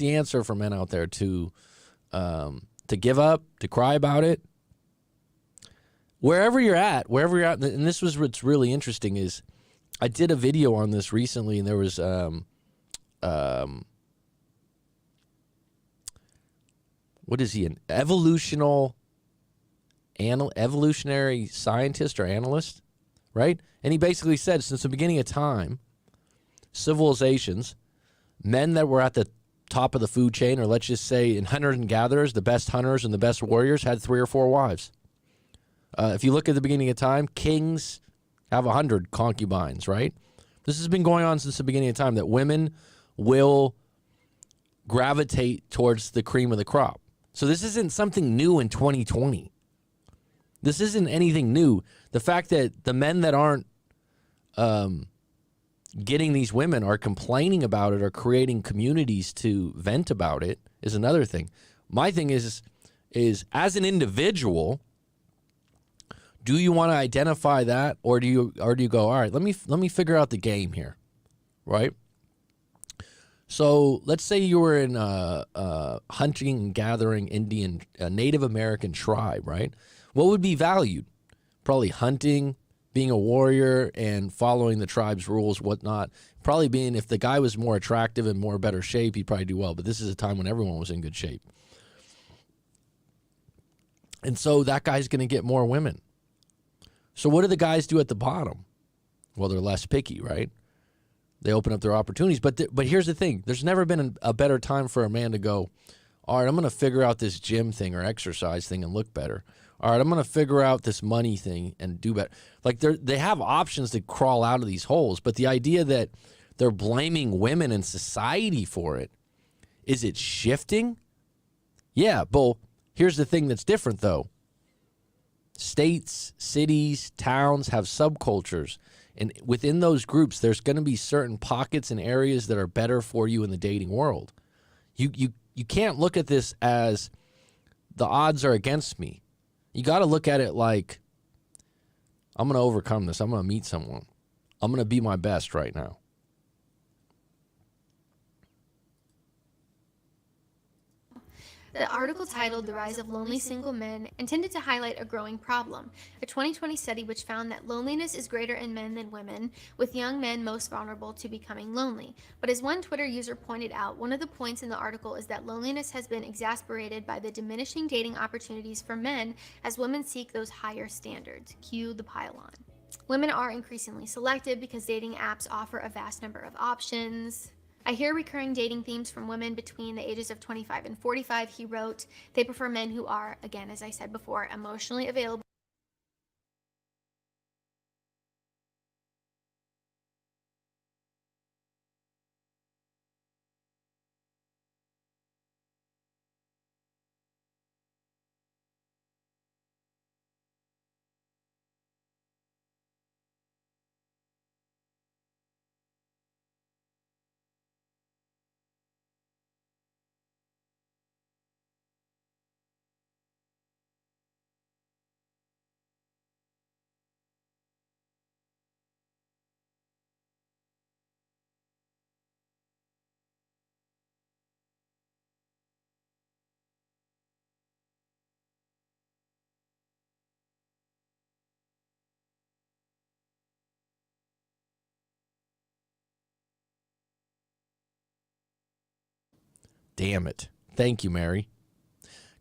answer for men out there? To give up, to cry about it? Wherever you're at, and this was what's really interesting is I did a video on this recently, and there was what is he, an evolutionary scientist or analyst, right? And he basically said, since the beginning of time, civilizations, men that were at the top of the food chain, or let's just say in hunters and gatherers, the best hunters and the best warriors had 3 or 4 wives. If you look at the beginning of time, kings have 100 concubines, right? This has been going on since the beginning of time, that women will gravitate towards the cream of the crop. So this isn't something new in 2020. This isn't anything new. The fact that the men that aren't getting these women are complaining about it or creating communities to vent about it is another thing. My thing is as an individual, do you want to identify that, or do you go, all right, let me figure out the game here, right? So let's say you were in a hunting and gathering Indian, Native American tribe, right? What would be valued? Probably hunting, being a warrior, and following the tribe's rules, whatnot. Probably being, if the guy was more attractive and more better shape, he'd probably do well. But this is a time when everyone was in good shape. And so that guy's going to get more women. So what do the guys do at the bottom? Well, they're less picky, right? They open up their opportunities. But here's the thing. There's never been a better time for a man to go, all right, I'm going to figure out this gym thing or exercise thing and look better. All right, I'm going to figure out this money thing and do better. Like, they have options to crawl out of these holes. But the idea that they're blaming women and society for it, is it shifting? Yeah, but here's the thing that's different, though. States, cities, towns have subcultures. And within those groups, there's going to be certain pockets and areas that are better for you in the dating world. You can't look at this as the odds are against me. You got to look at it like, I'm going to overcome this. I'm going to meet someone. I'm going to be my best right now. The article titled "The Rise of Lonely Single Men" intended to highlight a growing problem. A 2020 study which found that loneliness is greater in men than women, with young men most vulnerable to becoming lonely. But as one Twitter user pointed out, one of the points in the article is that loneliness has been exacerbated by the diminishing dating opportunities for men as women seek those higher standards. Cue the pile-on. Women are increasingly selective because dating apps offer a vast number of options. I hear recurring dating themes from women between the ages of 25 and 45, he wrote. They prefer men who are, again, as I said before, emotionally available. Damn it. Thank you, Mary.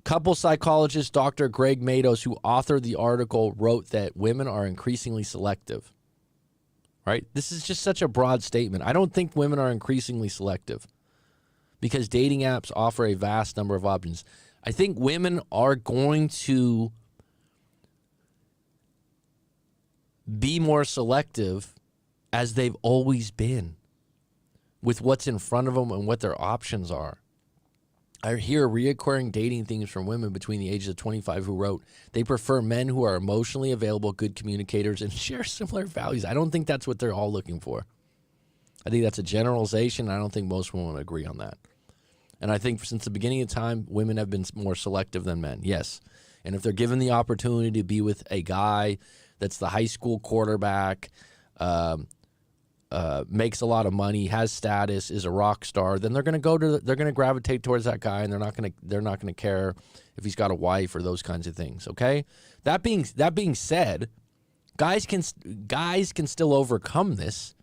Couple psychologist Dr. Greg Matos, who authored the article, wrote that women are increasingly selective. Right? This is just such a broad statement. I don't think women are increasingly selective because dating apps offer a vast number of options. I think women are going to be more selective as they've always been with what's in front of them and what their options are. I hear reoccurring dating themes from women between the ages of 25 who wrote they prefer men who are emotionally available, good communicators, and share similar values. I don't think that's what they're all looking for. I think that's a generalization. I don't think most women would agree on that. And I think since the beginning of time, women have been more selective than men, yes. And if they're given the opportunity to be with a guy that's the high school quarterback, makes a lot of money, has status, is a rock star, then they're going to gravitate towards that guy, and they're not going to care if he's got a wife or those kinds of things. Okay. That being said, guys can still overcome this,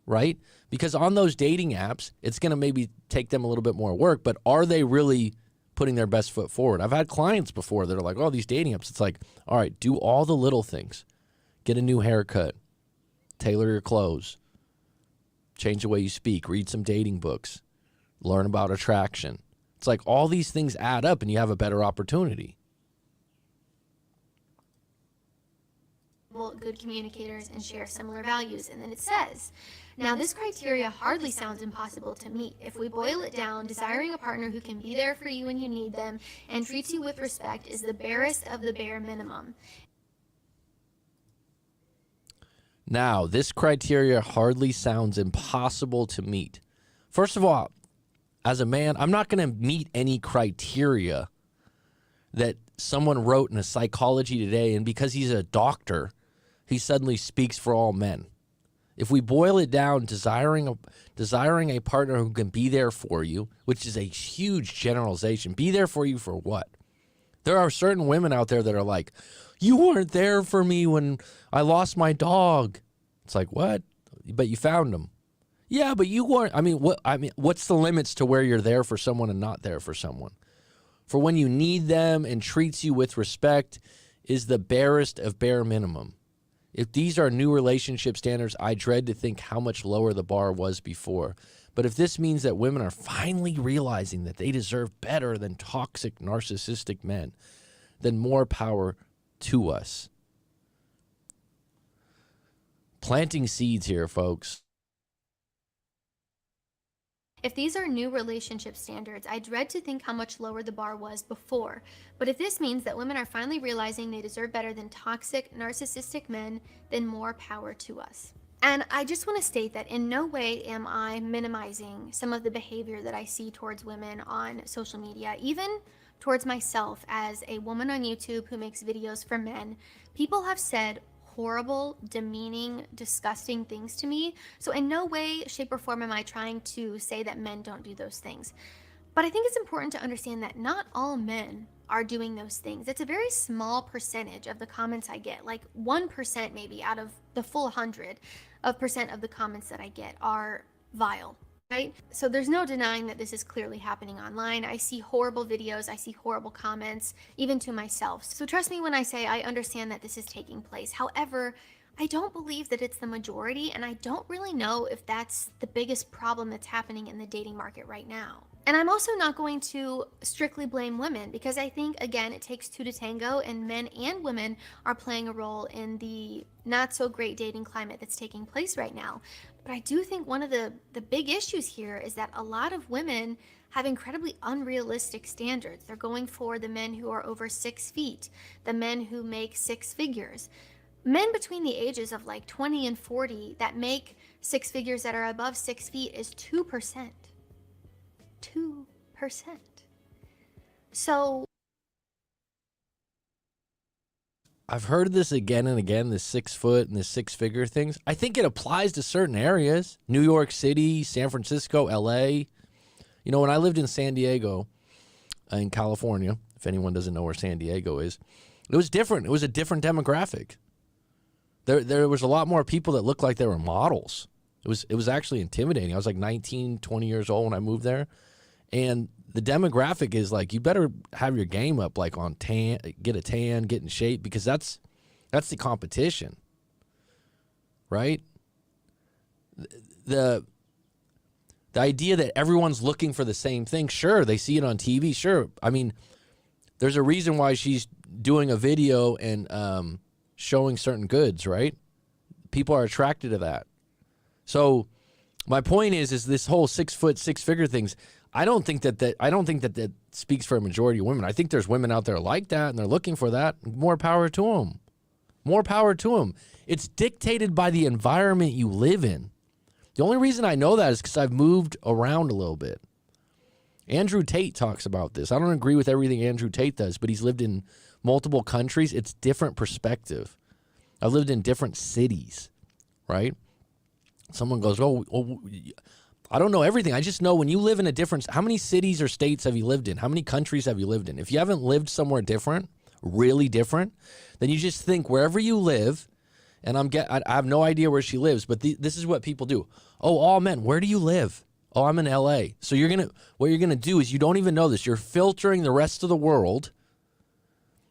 right? Because on those dating apps, it's going to maybe take them a little bit more work, but are they really putting their best foot forward? I've had clients before that are like, oh, these dating apps. It's like, all right, do all the little things, get a new haircut. tailor your clothes, change the way you speak, read some dating books, learn about attraction. It's like all these things add up and you have a better opportunity. Good communicators and share similar values. And then it says, now this criteria hardly sounds impossible to meet. If we boil it down, desiring a partner who can be there for you when you need them and treats you with respect is the barest of the bare minimum. Now, this criteria hardly sounds impossible to meet. First of all, as a man, I'm not going to meet any criteria that someone wrote in a Psychology Today, and because he's a doctor, he suddenly speaks for all men. If we boil it down, desiring a partner who can be there for you, which is a huge generalization, be there for you for what? There are certain women out there that are like, you weren't there for me when I lost my dog. It's like, what? But you found him. Yeah, but you weren't. What's the limits to where you're there for someone and not there for someone? For when you need them and treats you with respect is the barest of bare minimum. If these are new relationship standards, I dread to think how much lower the bar was before. But if this means that women are finally realizing that they deserve better than toxic, narcissistic men, then more power to us. Planting seeds here, folks. If these are new relationship standards, I dread to think how much lower the bar was before. But if this means that women are finally realizing they deserve better than toxic, narcissistic men, then more power to us. And I just want to state that in no way am I minimizing some of the behavior that I see towards women on social media, even towards myself as a woman on YouTube who makes videos for men. People have said horrible, demeaning, disgusting things to me. So in no way, shape, or form am I trying to say that men don't do those things. But I think it's important to understand that not all men are doing those things. It's a very small percentage of the comments I get, like 1% maybe out of the full 100% of the comments that I get are vile. Right? So there's no denying that this is clearly happening online. I see horrible videos, I see horrible comments, even to myself. So trust me when I say I understand that this is taking place. However, I don't believe that it's the majority, and I don't really know if that's the biggest problem that's happening in the dating market right now. And I'm also not going to strictly blame women, because I think, again, it takes two to tango, and men and women are playing a role in the not so great dating climate that's taking place right now. But I do think one of the big issues here is that a lot of women have incredibly unrealistic standards. They're going for the men who are over 6 feet, the men who make 6 figures. Men between the ages of like 20 and 40 that make 6 figures that are above 6 feet is 2%. 2%. So I've heard this again and again, this 6 foot and the 6-figure things. I think it applies to certain areas. New York City, San Francisco, LA. You know, when I lived in San Diego, in California, if anyone doesn't know where San Diego is, it was different. It was a different demographic. There was a lot more people that looked like they were models. It was actually intimidating. I was like 19, 20 years old when I moved there. And the demographic is like, you better have your game up, like on tan, get a tan, get in shape, because that's the competition, right? The idea that everyone's looking for the same thing, sure, they see it on TV, sure. I mean, there's a reason why she's doing a video and showing certain goods, right? People are attracted to that. So my point is this whole 6 foot, 6-figure things. I don't think that speaks for a majority of women. I think there's women out there like that, and they're looking for that. More power to them. More power to them. It's dictated by the environment you live in. The only reason I know that is because I've moved around a little bit. Andrew Tate talks about this. I don't agree with everything Andrew Tate does, but he's lived in multiple countries. It's different perspective. I've lived in different cities, right? Someone goes, oh, I don't know everything. I just know when you live in a different, how many cities or states have you lived in? How many countries have you lived in? If you haven't lived somewhere different, really different, then you just think wherever you live, and I have no idea where she lives, but this is what people do. Oh, all men, where do you live? Oh, I'm in LA. So what you're gonna do is, you don't even know this. You're filtering the rest of the world.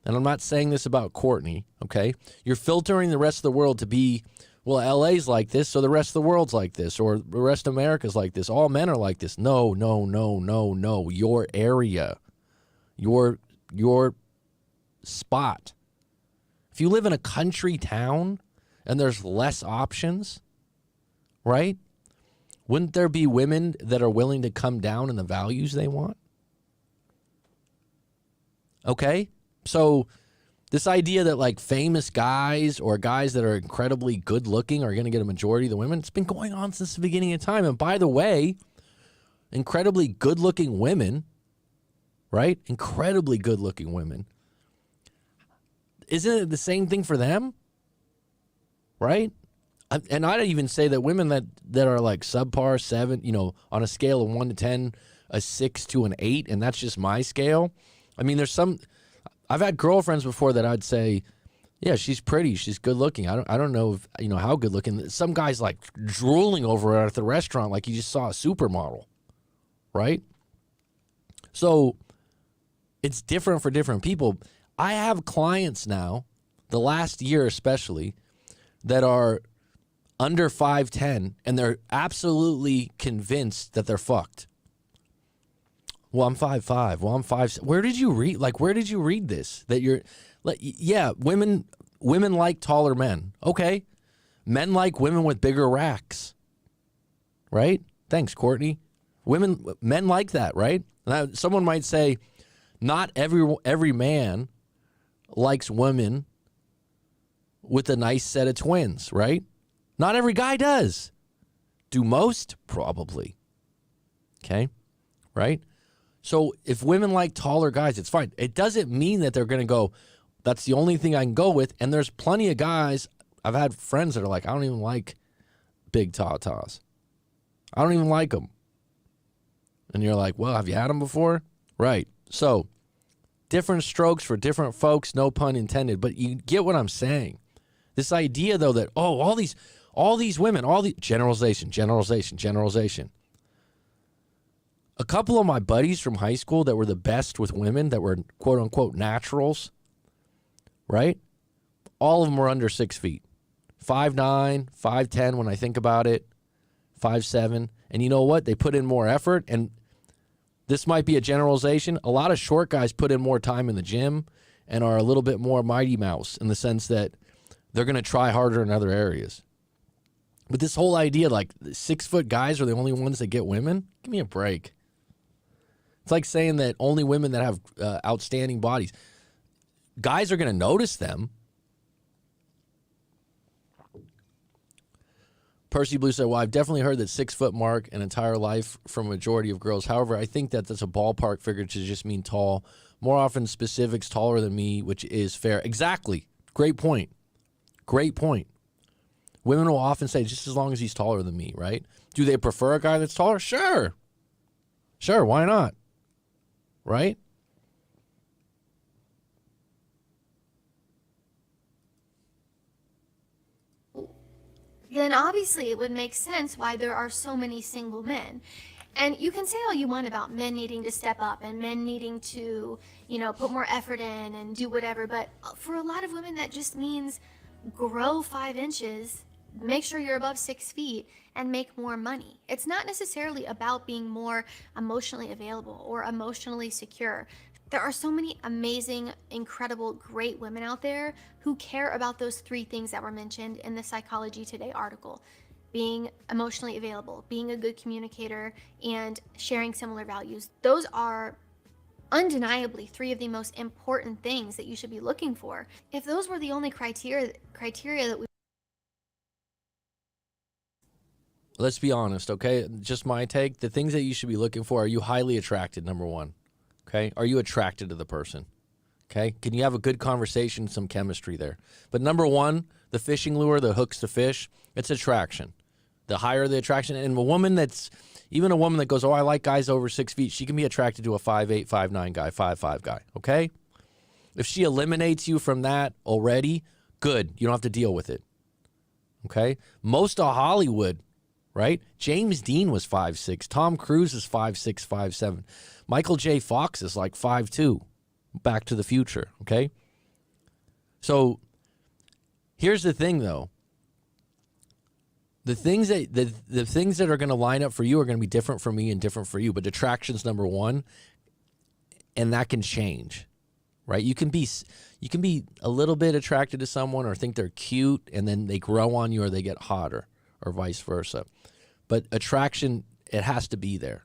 And I'm not saying this about Courtney, okay? You're filtering the rest of the world to be Well, LA's like this, so the rest of the world's like this, or the rest of America's like this. All men are like this. No, no, no, no, no. Your area, your spot. If you live in a country town and there's less options, right? Wouldn't there be women that are willing to come down in the values they want? Okay? So this idea that like famous guys or guys that are incredibly good looking are going to get a majority of the women, it's been going on since the beginning of time. And by the way, incredibly good looking women, right? Incredibly good looking women. Isn't it the same thing for them? Right? And I'd even say that women that are like subpar 7, you know, on a scale of 1 to 10, a 6 to an 8, and that's just my scale. I mean, I've had girlfriends before that I'd say, yeah, she's pretty, she's good looking. I don't know if, you know, how good looking. Some guy's like drooling over her at the restaurant like you just saw a supermodel, right? So it's different for different people. I have clients now, the last year especially, that are under 5'10", and they're absolutely convinced that they're fucked. Well, I'm 5'5". Well, I'm 5'6". Where did you read? Like, where did you read this? That you're, like, yeah, women like taller men. Okay, men like women with bigger racks. Right? Thanks, Courtney. Men like that, right? Now, someone might say, not every man likes women with a nice set of twins, right? Not every guy does. Do most? Probably. Okay? Right? So if women like taller guys, it's fine. It doesn't mean that they're going to go, that's the only thing I can go with. And there's plenty of guys, I've had friends that are like, I don't even like big tatas. I don't even like them. And you're like, well, have you had them before? Right. So different strokes for different folks, no pun intended. But you get what I'm saying. This idea, though, that, oh, all these women, generalization. A couple of my buddies from high school that were the best with women, that were quote unquote naturals, right? All of them were under 6 feet. 5'9", 5'10" when I think about it, 5'7". And you know what? They put in more effort. And this might be a generalization. A lot of short guys put in more time in the gym and are a little bit more Mighty Mouse in the sense that they're going to try harder in other areas. But this whole idea, like 6 foot guys are the only ones that get women, give me a break. It's like saying that only women that have outstanding bodies. Guys are going to notice them. Percy Blue said, well, I've definitely heard that 6 foot mark an entire life from a majority of girls. However, I think that that's a ballpark figure to just mean tall. More often specifics taller than me, which is fair. Exactly. Great point. Great point. Women will often say, just as long as he's taller than me, right? Do they prefer a guy that's taller? Sure. Sure, why not? Right? Then obviously it would make sense why there are so many single men. And you can say all you want about men needing to step up and men needing to, you know, put more effort in and do whatever. But for a lot of women, that just means grow 5 inches, make sure you're above 6 feet, and make more money. It's not necessarily about being more emotionally available or emotionally secure. There are so many amazing, incredible, great women out there who care about those 3 things that were mentioned in the Psychology Today article. Being emotionally available, being a good communicator, and sharing similar values. Those are undeniably 3 of the most important things that you should be looking for. If those were the only criteria that we... Let's be honest, okay? Just my take. The things that you should be looking for, are you highly attracted, number 1? Okay? Are you attracted to the person? Okay? Can you have a good conversation, some chemistry there? But number 1, the fishing lure that hooks the fish, it's attraction. The higher the attraction, and even a woman that goes, oh, I like guys over 6 feet, she can be attracted to a 5'8", 5'9" guy, 5'5" guy, okay? If she eliminates you from that already, good. You don't have to deal with it, okay? Most of Hollywood, right? James Dean was 5'6". Tom Cruise is 5'6", 5'7". Michael J. Fox is like 5'2". Back to the Future, okay? So here's the thing, though. The things that are going to line up for you are going to be different for me and different for you. But attraction's number one, and that can change, right? You can be a little bit attracted to someone or think they're cute, and then they grow on you or they get hotter, or vice versa. But attraction, it has to be there.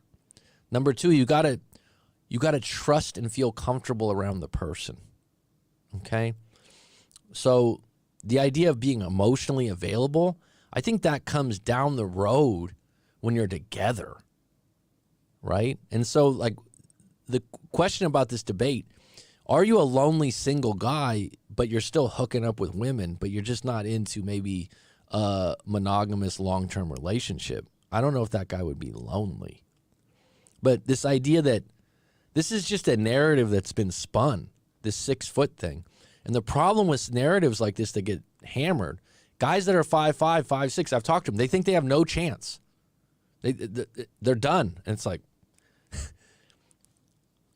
Number two, you gotta trust and feel comfortable around the person. Okay, so the idea of being emotionally available, I think that comes down the road when you're together, right? And so, like, the question about this debate, are you a lonely single guy, but you're still hooking up with women, but you're just not into maybe a monogamous long-term relationship? I don't know if that guy would be lonely. But this idea that this is just a narrative that's been spun, this 6 foot thing. And the problem with narratives like this that get hammered, guys that are 5'5", 5'6", I've talked to them, they think they have no chance. They're done. And it's like,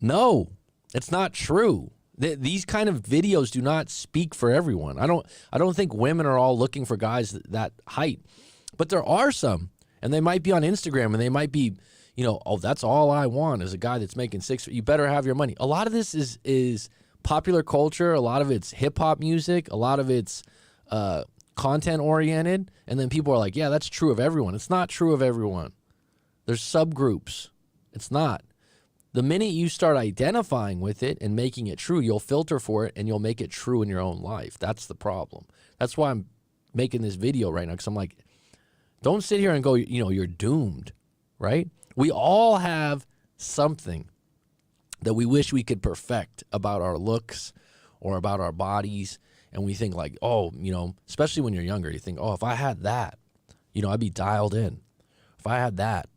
no, it's not true. These kind of videos do not speak for everyone. I don't think women are all looking for guys that height. But there are some, and they might be on Instagram, and they might be, oh, that's all I want is a guy that's making 6 foot. You better have your money. A lot of this is popular culture. A lot of it's hip-hop music. A lot of it's content-oriented. And then people are like, yeah, that's true of everyone. It's not true of everyone. There's subgroups. It's not. The minute you start identifying with it and making it true, you'll filter for it and you'll make it true in your own life. That's the problem. That's why I'm making this video right now, because I'm like, don't sit here and go, you're doomed, right? We all have something that we wish we could perfect about our looks or about our bodies. And we think like, especially when you're younger, you think, if I had that, I'd be dialed in. If I had that.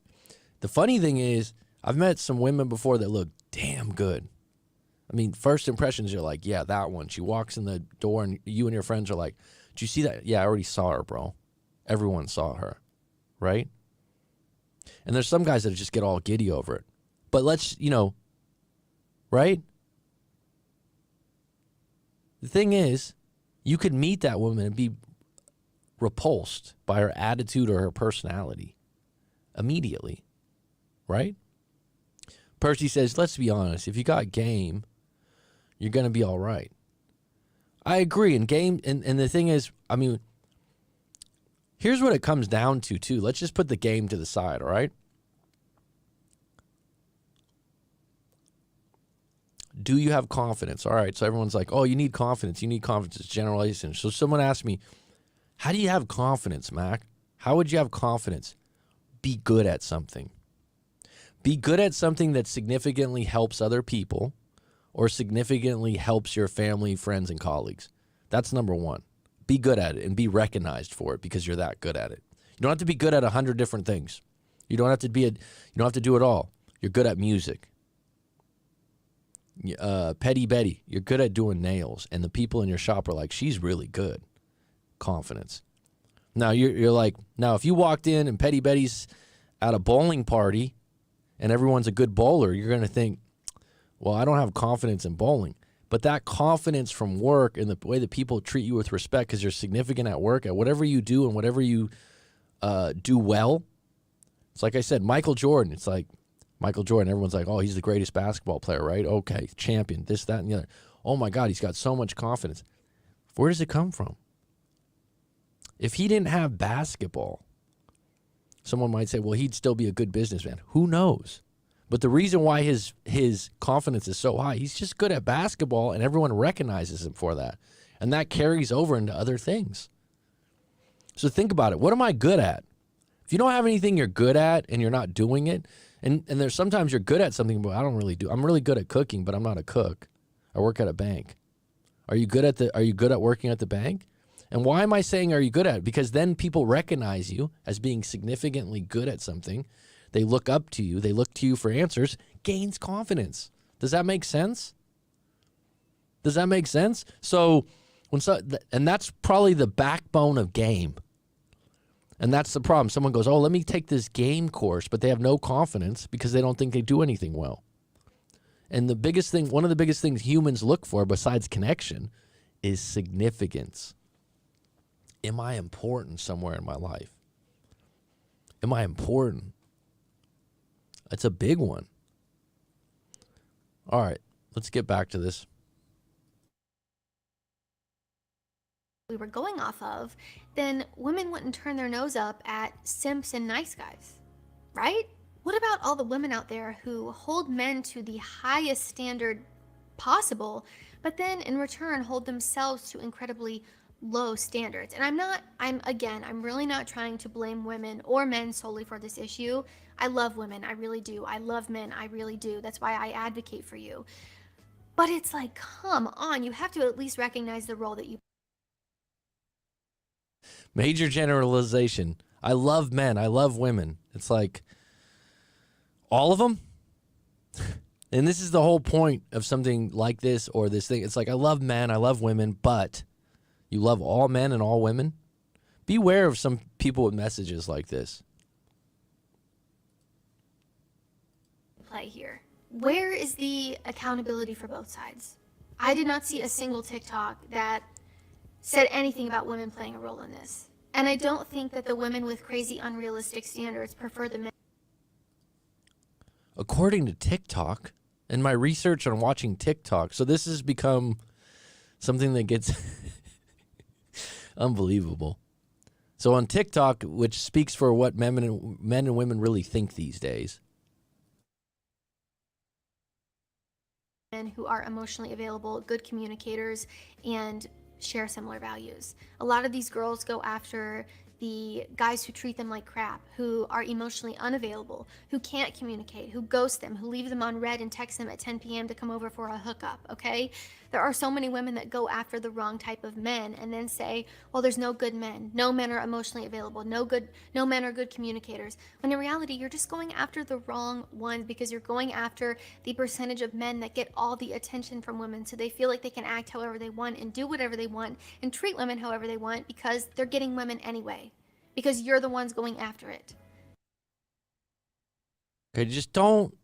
The funny thing is, I've met some women before that look damn good. I mean, first impressions, you're like, yeah, that one. She walks in the door and you and your friends are like, did you see that? Yeah, I already saw her, bro. Everyone saw her, right? And there's some guys that just get all giddy over it. But let's, right? The thing is, you could meet that woman and be repulsed by her attitude or her personality immediately, right? Percy says, let's be honest, if you got game, you're going to be all right. I agree. And game, and the thing is, I mean, here's what it comes down to, too. Let's just put the game to the side, all right? Do you have confidence? All right, so everyone's like, oh, you need confidence. You need confidence. It's generalization. So someone asked me, how do you have confidence, Mac? How would you have confidence? Be good at something. Be good at something that significantly helps other people or significantly helps your family, friends, and colleagues. That's number one. Be good at it and be recognized for it because you're that good at it. You don't have to be good at 100 different things. You don't have to do it all. You're good at music. Petty Betty, you're good at doing nails, and the people in your shop are like, she's really good. Confidence. Now you're like, now if you walked in and Petty Betty's at a bowling party and everyone's a good bowler, you're going to think, well, I don't have confidence in bowling. But that confidence from work and the way that people treat you with respect because you're significant at work, at whatever you do and whatever you do well. It's like I said, Michael Jordan. It's like Michael Jordan. Everyone's like, oh, he's the greatest basketball player, right? Okay, champion, this, that, and the other. Oh, my God, he's got so much confidence. Where does it come from? If he didn't have basketball, someone might say, well, he'd still be a good businessman. Who knows? But the reason why his confidence is so high, he's just good at basketball, and everyone recognizes him for that. And that carries over into other things. So think about it. What am I good at? If you don't have anything you're good at and you're not doing it, and there's sometimes you're good at something, but I don't really do. I'm really good at cooking, but I'm not a cook. I work at a bank. Are you good at working at the bank? And why am I saying are you good at it? Because then people recognize you as being significantly good at something. They look up to you. They look to you for answers. Gains confidence. Does that make sense? Does that make sense? So, and that's probably the backbone of game. And that's the problem. Someone goes, oh, let me take this game course, but they have no confidence because they don't think they do anything well. And one of the biggest things humans look for besides connection is significance. Am I important somewhere in my life? Am I important? That's a big one. All right, let's get back to this. We were going off of, then women wouldn't turn their nose up at simps and nice guys, right? What about all the women out there who hold men to the highest standard possible, but then in return hold themselves to incredibly low standards? And I'm really not trying to blame women or men solely for this issue. I love women, I really do. I love men, I really do. That's why I advocate for you. But it's like, come on, you have to at least recognize the role that you. Major generalization. I love men. I love women. It's like all of them. And this is the whole point of something like this or this thing. It's like, I love men. I love women, but you love all men and all women. Beware of some people with messages like this. Play here. Where is the accountability for both sides? I did not see a single TikTok that said anything about women playing a role in this. And I don't think that the women with crazy unrealistic standards prefer the men. According to TikTok and my research on watching TikTok, so this has become something that gets unbelievable. So on TikTok, which speaks for what men and women really think these days. Men who are emotionally available, good communicators, and share similar values. A lot of these girls go after the guys who treat them like crap, who are emotionally unavailable, who can't communicate, who ghost them, who leave them on red and text them at 10 p.m. to come over for a hookup, okay? There are so many women that go after the wrong type of men and then say, well, there's no good men. No men are emotionally available. No men are good communicators. When in reality, you're just going after the wrong ones because you're going after the percentage of men that get all the attention from women, so they feel like they can act however they want and do whatever they want and treat women however they want because they're getting women anyway, because you're the ones going after it. Okay, just don't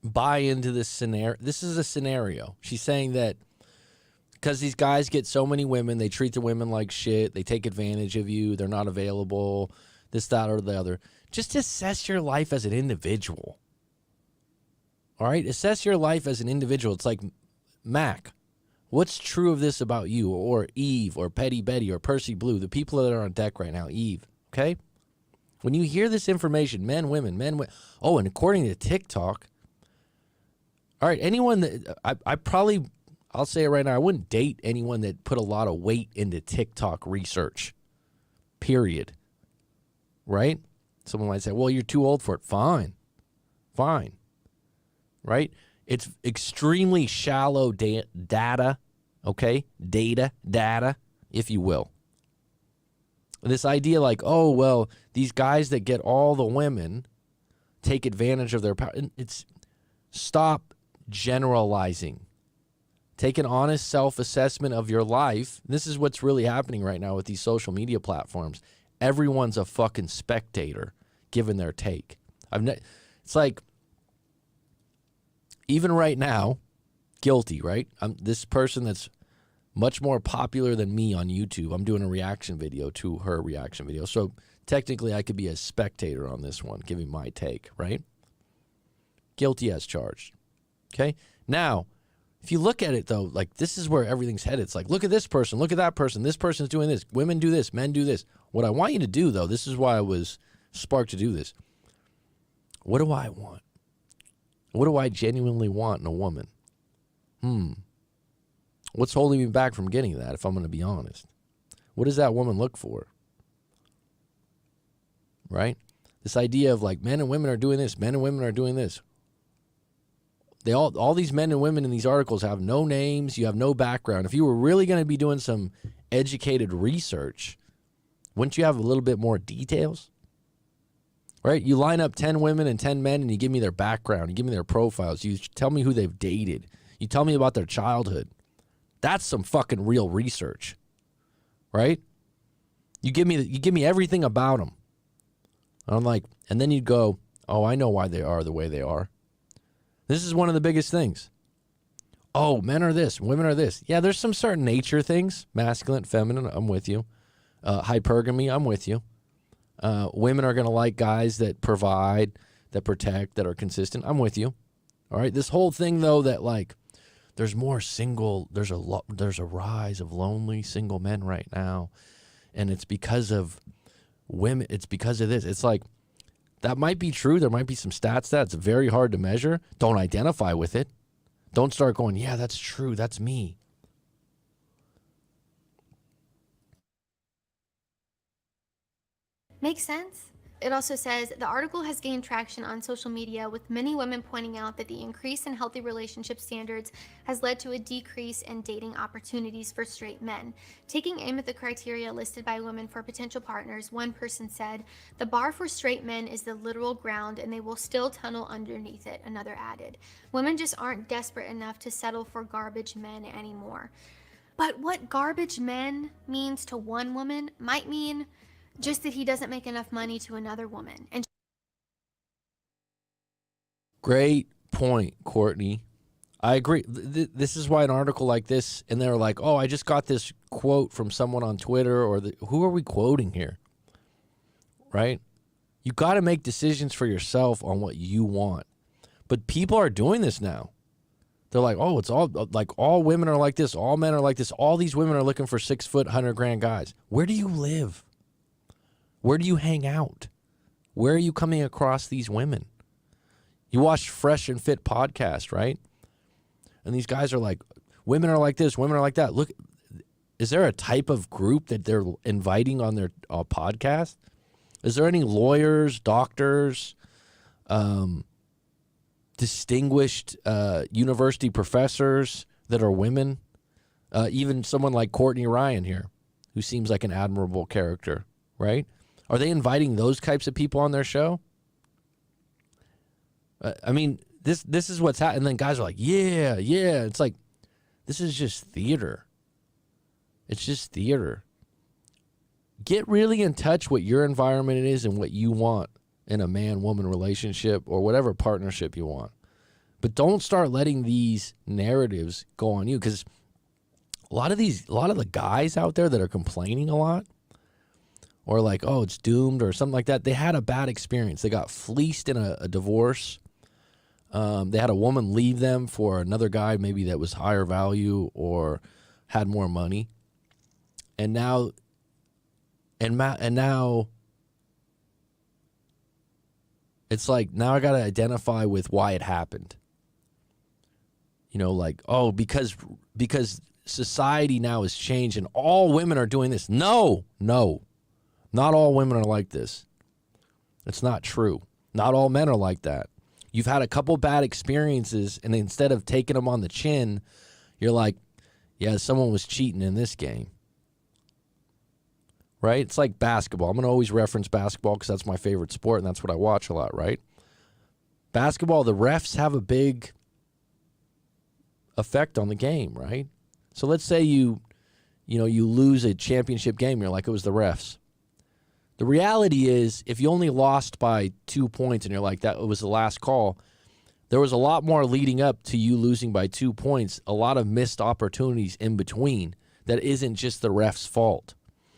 buy into this scenario. This is a scenario. She's saying that because these guys get so many women, they treat the women like shit, they take advantage of you, they're not available, this, that, or the other. Just assess your life as an individual. All right? Assess your life as an individual. It's like, Mac, what's true of this about you? Or Eve, or Petty Betty, or Percy Blue, the people that are on deck right now, Eve, okay? When you hear this information, men, women, oh, and according to TikTok, all right, anyone that, I'll say it right now, I wouldn't date anyone that put a lot of weight into TikTok research, period, right? Someone might say, well, you're too old for it. Fine, right? It's extremely shallow data, okay? Data, if you will. This idea like, oh, well, these guys that get all the women take advantage of their power. Stop generalizing. Take an honest self-assessment of your life. This is what's really happening right now with these social media platforms. Everyone's a fucking spectator giving their take. It's like, even right now, guilty, right? I'm this person that's much more popular than me on YouTube. I'm doing a reaction video to her reaction video. So technically I could be a spectator on this one, giving my take, right? Guilty as charged. Okay? Now, if you look at it, though, like, this is where everything's headed. It's like, look at this person, look at that person. This person's doing this. Women do this. Men do this. What I want you to do, though, this is why I was sparked to do this. What do I want? What do I genuinely want in a woman? What's holding me back from getting that, if I'm going to be honest? What does that woman look for? Right? This idea of, like, men and women are doing this. Men and women are doing this. All these men and women in these articles have no names. You have no background. If you were really going to be doing some educated research, wouldn't you have a little bit more details? Right? You line up 10 women and 10 men and you give me their background. You give me their profiles. You tell me who they've dated. You tell me about their childhood. That's some fucking real research. Right? You give me everything about them. I'm like, and then you'd go, oh, I know why they are the way they are. This is one of the biggest things. Oh, men are this, women are this. Yeah, there's some certain nature things, masculine, feminine, I'm with you. Hypergamy, I'm with you. Women are going to like guys that provide, that protect, that are consistent. I'm with you. All right. This whole thing, though, that like there's a rise of lonely single men right now, and it's because of women. It's because of this. It's like that might be true. There might be some stats that's very hard to measure. Don't identify with it. Don't start going, yeah, that's true. That's me. Makes sense. It also says the article has gained traction on social media, with many women pointing out that the increase in healthy relationship standards has led to a decrease in dating opportunities for straight men. Taking aim at the criteria listed by women for potential partners, one person said, "The bar for straight men is the literal ground, and they will still tunnel underneath it," another added. "Women just aren't desperate enough to settle for garbage men anymore." But what garbage men means to one woman might mean just that he doesn't make enough money to another woman. And Great point, Courtney. I agree. This is why an article like this, and they're like, oh, I just got this quote from someone on Twitter, or who are we quoting here? Right? You got to make decisions for yourself on what you want. But people are doing this now. They're like, oh, it's all like all women are like this. All men are like this. All these women are looking for 6 foot, 100 grand guys. Where do you live? Where do you hang out? Where are you coming across these women? You watch Fresh and Fit podcast, right? And these guys are like, women are like this, women are like that. Look, is there a type of group that they're inviting on their podcast? Is there any lawyers, doctors, distinguished university professors that are women? Even someone like Courtney Ryan here, who seems like an admirable character, right? Are they inviting those types of people on their show? I mean, this is what's happening. And then guys are like, yeah. It's like, this is just theater. It's just theater. Get really in touch what your environment is and what you want in a man-woman relationship or whatever partnership you want. But don't start letting these narratives go on you, because a lot of the guys out there that are complaining a lot, or like, oh, it's doomed or something like that, they had a bad experience. They got fleeced in a divorce. They had a woman leave them for another guy maybe that was higher value or had more money. And now it's like, now I got to identify with why it happened. You know, like, oh, because society now has changed and all women are doing this. No. Not all women are like this. It's not true. Not all men are like that. You've had a couple bad experiences, and instead of taking them on the chin, you're like, yeah, someone was cheating in this game. Right? It's like basketball. I'm going to always reference basketball because that's my favorite sport, and that's what I watch a lot, right? Basketball, the refs have a big effect on the game, right? So let's say you lose a championship game, you're like, it was the refs. The reality is, if you only lost by 2 points and you're like, that was the last call, there was a lot more leading up to you losing by 2 points, a lot of missed opportunities in between that isn't just the ref's fault.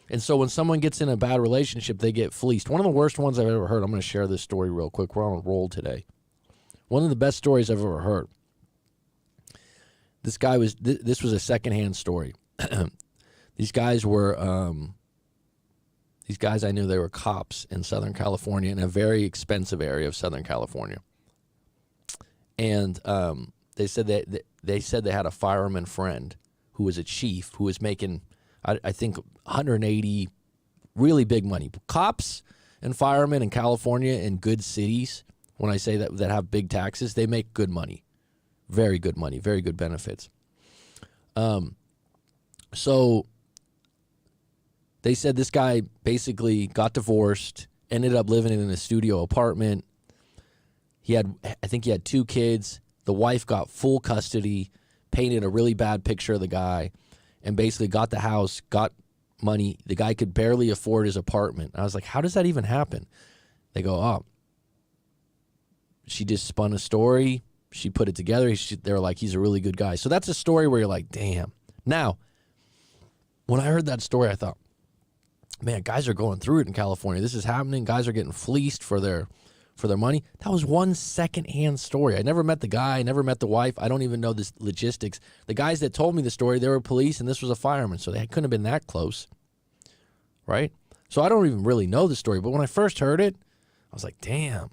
And so when someone gets in a bad relationship, they get fleeced. One of the worst ones I've ever heard, I'm going to share this story real quick. We're on a roll today. One of the best stories I've ever heard. This was a secondhand story. These guys I knew, they were cops in Southern California, in a very expensive area of Southern California. And they said they had a fireman friend who was a chief who was making, I think, 180, really big money. Cops and firemen in California in good cities, when I say that have big taxes, they make good money. Very good money, very good benefits. So they said this guy basically got divorced, ended up living in a studio apartment. I think he had 2 kids. The wife got full custody, painted a really bad picture of the guy, and basically got the house, got money. The guy could barely afford his apartment. I was like, how does that even happen? They go, oh, she just spun a story. She put it together. They're like, he's a really good guy. So that's a story where you're like, damn. Now, when I heard that story, I thought, man, guys are going through it in California. This is happening. Guys are getting fleeced for their money. That was one secondhand story. I never met the guy. I never met the wife. I don't even know the logistics. The guys that told me the story, they were police, and this was a fireman, so they couldn't have been that close, right? So I don't even really know the story. But when I first heard it, I was like, damn,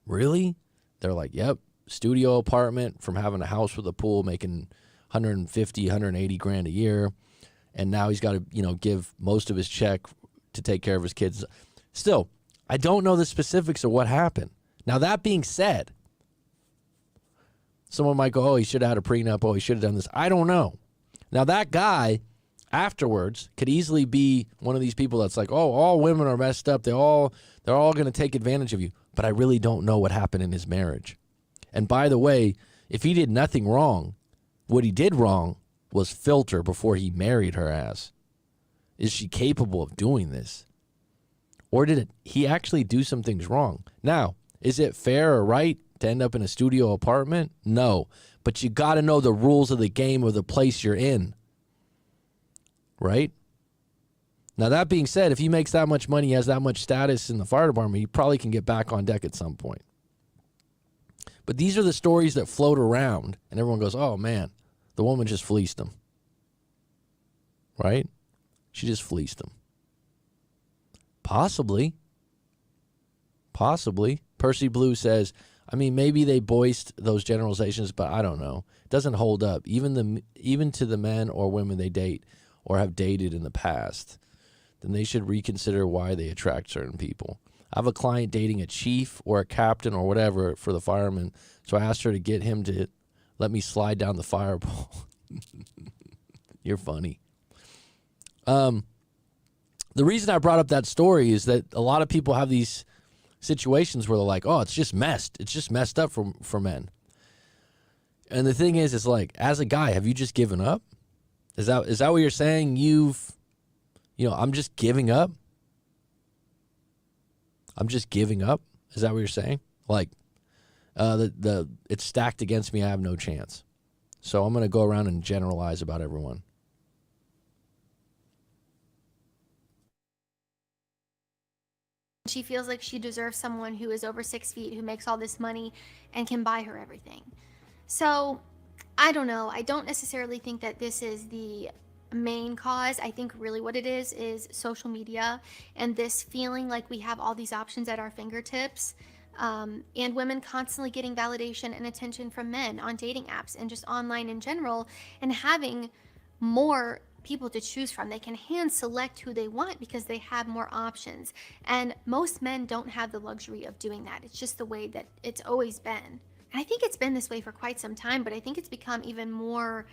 really? They're like, yep, studio apartment from having a house with a pool, making 150, 180 grand a year. And now he's got to, give most of his check to take care of his kids. Still, I don't know the specifics of what happened. Now, that being said, someone might go, oh, he should have had a prenup. Oh, he should have done this. I don't know. Now, that guy afterwards could easily be one of these people that's like, oh, all women are messed up. They're all going to take advantage of you. But I really don't know what happened in his marriage. And by the way, if he did nothing wrong, what he did wrong was filter before he married her ass. Is she capable of doing this? Or did he actually do some things wrong? Now, is it fair or right to end up in a studio apartment? No. But you got to know the rules of the game or the place you're in. Right? Now, that being said, if he makes that much money, he has that much status in the fire department, he probably can get back on deck at some point. But these are the stories that float around, and everyone goes, oh, man, the woman just fleeced him. Right? She just fleeced him. Possibly. Percy Blue says, I mean, maybe they voiced those generalizations, but I don't know. It doesn't hold up, even to the men or women they date or have dated in the past. Then they should reconsider why they attract certain people. I have a client dating a chief or a captain or whatever for the firemen, so I asked her to get him to let me slide down the fireball. You're funny. The reason I brought up that story is that a lot of people have these situations where they're like, oh, it's just messed up for men. And the thing is, it's like, as a guy, have you just given up? Is that what you're saying? I'm just giving up? I'm just giving up? Is that what you're saying? Like, it's stacked against me, I have no chance. So I'm going to go around and generalize about everyone. She feels like she deserves someone who is over 6 feet, who makes all this money and can buy her everything. So, I don't know. I don't necessarily think that this is the main cause. I think really what it is social media and this feeling like we have all these options at our fingertips, and women constantly getting validation and attention from men on dating apps and just online in general, and having more people to choose from. They can hand select who they want because they have more options. And most men don't have the luxury of doing that. It's just the way that it's always been. And I think it's been this way for quite some time, but I think it's become even more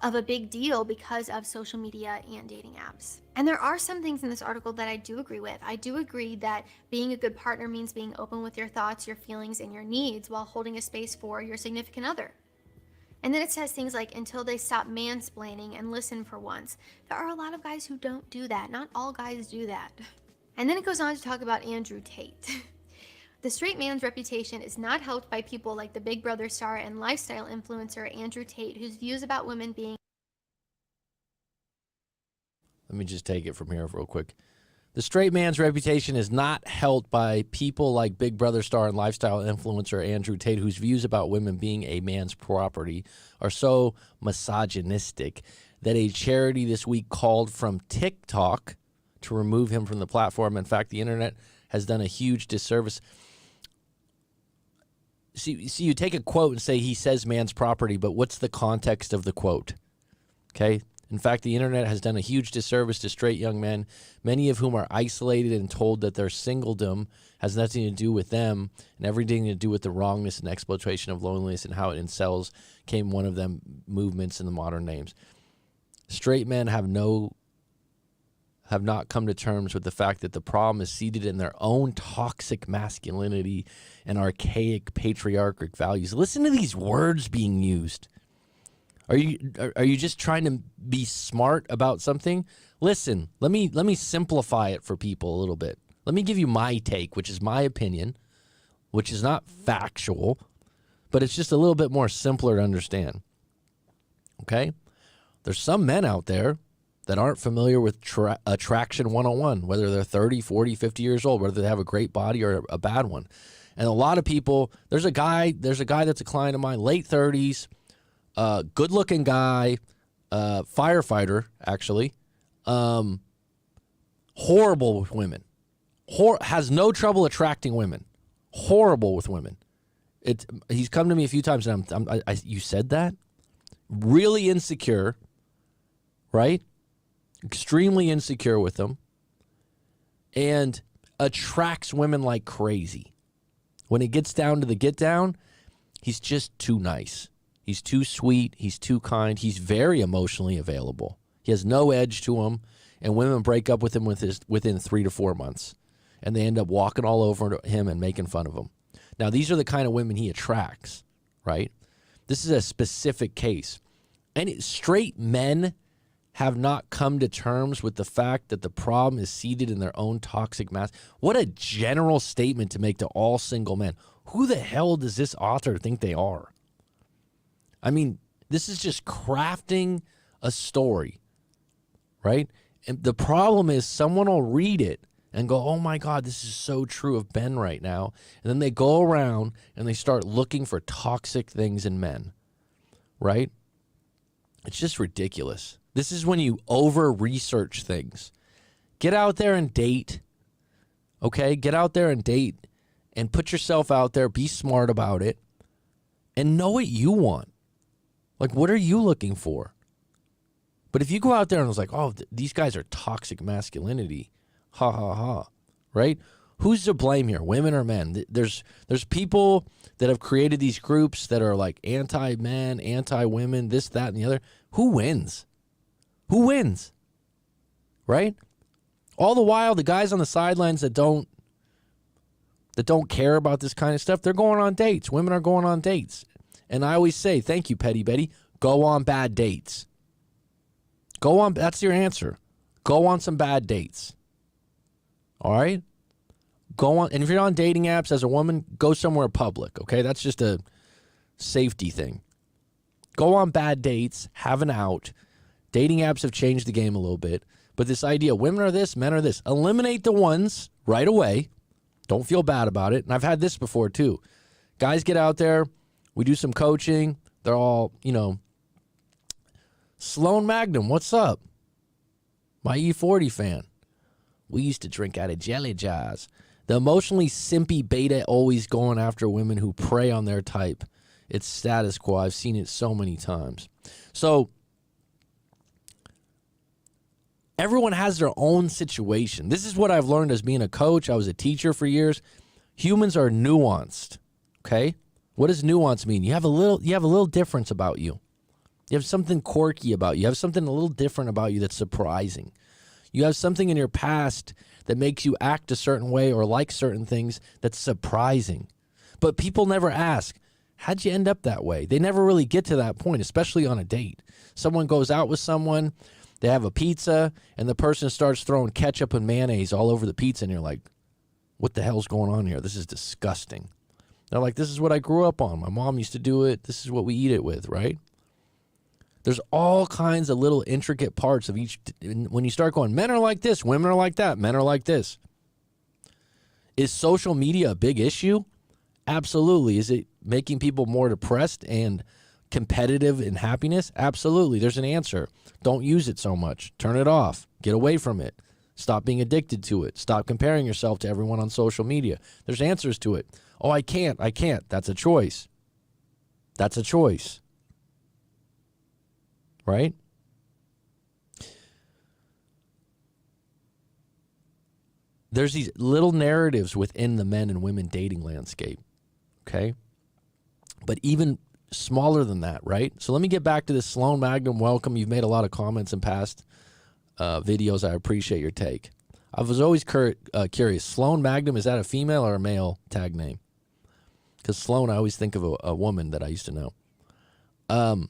of a big deal because of social media and dating apps. And there are some things in this article that I do agree with. I do agree that being a good partner means being open with your thoughts, your feelings, and your needs while holding a space for your significant other. And then it says things like, until they stop mansplaining and listen for once. There are a lot of guys who don't do that. Not all guys do that. And then it goes on to talk about Andrew Tate. The straight man's reputation is not helped by people like the Big Brother star and lifestyle influencer Andrew Tate, whose views about women being... Let me just take it from here real quick. The straight man's reputation is not held by people like Big Brother star and lifestyle influencer Andrew Tate, whose views about women being a man's property are so misogynistic that a charity this week called from TikTok to remove him from the platform. In fact, the internet has done a huge disservice. See, you take a quote and say he says man's property, but what's the context of the quote? Okay? In fact, the internet has done a huge disservice to straight young men, many of whom are isolated and told that their singledom has nothing to do with them and everything to do with the wrongness and exploitation of loneliness and how incels came one of them movements in the modern names. Straight men have not come to terms with the fact that the problem is seated in their own toxic masculinity and archaic patriarchic values. Listen to these words being used. Are you just trying to be smart about something? Listen, let me simplify it for people a little bit. Let me give you my take, which is my opinion, which is not factual, but it's just a little bit more simpler to understand. Okay? There's some men out there that aren't familiar with attraction 101, whether they're 30, 40, 50 years old, whether they have a great body or a bad one. And a lot of people, there's a guy that's a client of mine, late 30s, good-looking guy, firefighter, actually, horrible with women, has no trouble attracting women, horrible with women. He's come to me a few times, and you said that? Really insecure, right? Extremely insecure with them, and attracts women like crazy. When it gets down to the get down, he's just too nice. He's too sweet. He's too kind. He's very emotionally available. He has no edge to him, and women break up with him within 3 to 4 months, and they end up walking all over him and making fun of him. Now, these are the kind of women he attracts, right? This is a specific case. And straight men have not come to terms with the fact that the problem is seated in their own toxic mass. What a general statement to make to all single men. Who the hell does this author think they are? I mean, this is just crafting a story, right? And the problem is someone will read it and go, oh my God, this is so true of Ben right now. And then they go around and they start looking for toxic things in men, right? It's just ridiculous. This is when you over-research things. Get out there and date, okay? Get out there and date and put yourself out there. Be smart about it and know what you want. Like, what are you looking for? But if you go out there and it's like, oh, these guys are toxic masculinity, ha, ha, ha, right? Who's to blame here, women or men? There's people that have created these groups that are like anti-men, anti-women, this, that, and the other. Who wins? Who wins? Right? All the while, the guys on the sidelines that don't care about this kind of stuff, they're going on dates. Women are going on dates. And I always say, thank you, Petty Betty, go on bad dates. Go on, that's your answer. Go on some bad dates. All right? Go on, and if you're on dating apps as a woman, go somewhere public, okay? That's just a safety thing. Go on bad dates, have an out. Dating apps have changed the game a little bit, but this idea, women are this, men are this. Eliminate the ones right away. Don't feel bad about it. And I've had this before too. Guys get out there, we do some coaching. They're all, Sloan Magnum, what's up? My E40 fan. We used to drink out of jelly jars. The emotionally simpy beta always going after women who prey on their type. It's status quo. I've seen it so many times. So everyone has their own situation. This is what I've learned as being a coach. I was a teacher for years. Humans are nuanced. Okay? What does nuance mean? You have a little difference about you. You have something quirky about you. You have something a little different about you that's surprising. You have something in your past that makes you act a certain way or like certain things that's surprising. But people never ask, how'd you end up that way? They never really get to that point, especially on a date. Someone goes out with someone, they have a pizza, and the person starts throwing ketchup and mayonnaise all over the pizza, and you're like, what the hell's going on here? This is disgusting. They're like, this is what I grew up on. My mom used to do it. This is what we eat it with, right? There's all kinds of little intricate parts of each. When you start going, men are like this, women are like that, men are like this. Is social media a big issue? Absolutely. Is it making people more depressed and competitive in happiness? Absolutely. There's an answer. Don't use it so much. Turn it off. Get away from it. Stop being addicted to it. Stop comparing yourself to everyone on social media. There's answers to it. Oh, I can't. That's a choice. That's a choice. Right? There's these little narratives within the men and women dating landscape. Okay? But even smaller than that, right? So let me get back to this. Sloan Magnum, welcome. You've made a lot of comments in past videos. I appreciate your take. I was always curious. Sloan Magnum, is that a female or a male tag name? Because Sloan, I always think of a woman that I used to know.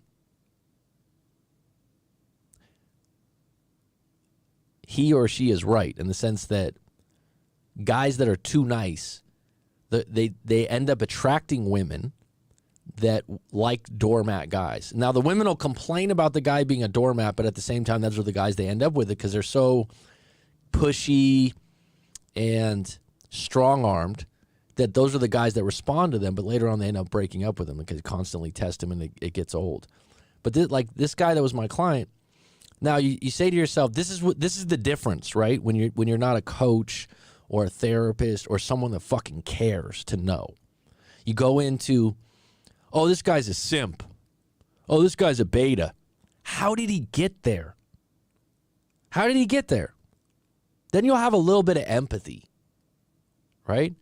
He or she is right in the sense that guys that are too nice, they end up attracting women that like doormat guys. Now, the women will complain about the guy being a doormat, but at the same time, those are the guys they end up with it because they're so pushy and strong-armed that those are the guys that respond to them, but later on they end up breaking up with them because they constantly test them and it gets old. But this guy that was my client, now you say to yourself, this is the difference, right? When you're not a coach or a therapist or someone that fucking cares to know. You go into, oh, this guy's a simp. Oh, this guy's a beta. How did he get there? How did he get there? Then you'll have a little bit of empathy, right?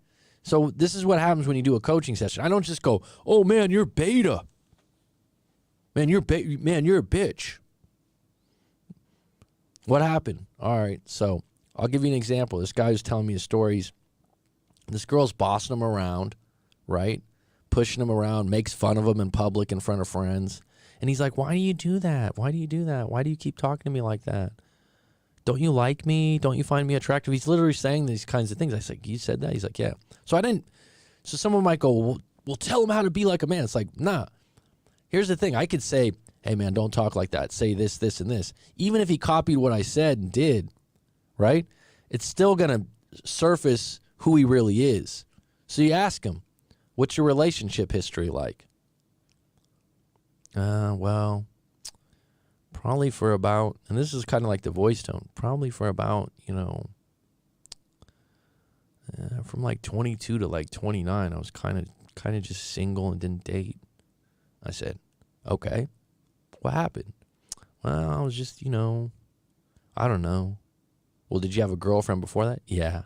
So this is what happens when you do a coaching session. I don't just go, oh, man, you're beta. Man, you're a bitch. What happened? All right, so I'll give you an example. This guy was telling me his stories. This girl's bossing him around, right? Pushing him around, makes fun of him in public in front of friends. And he's like, why do you do that? Why do you do that? Why do you keep talking to me like that? Don't you like me? Don't you find me attractive? He's literally saying these kinds of things. I was like, you said that? He's like, yeah. So someone might go, well, tell him how to be like a man. It's like, nah. Here's the thing. I could say, hey, man, don't talk like that. Say this, this, and this. Even if he copied what I said and did, right? It's still going to surface who he really is. So you ask him, what's your relationship history like? Well, probably for about, and this is kind of like the voice tone, probably for about, from like 22 to like 29, I was kind of just single and didn't date. I said, okay, what happened? Well, I was just, I don't know. Well, did you have a girlfriend before that? Yeah.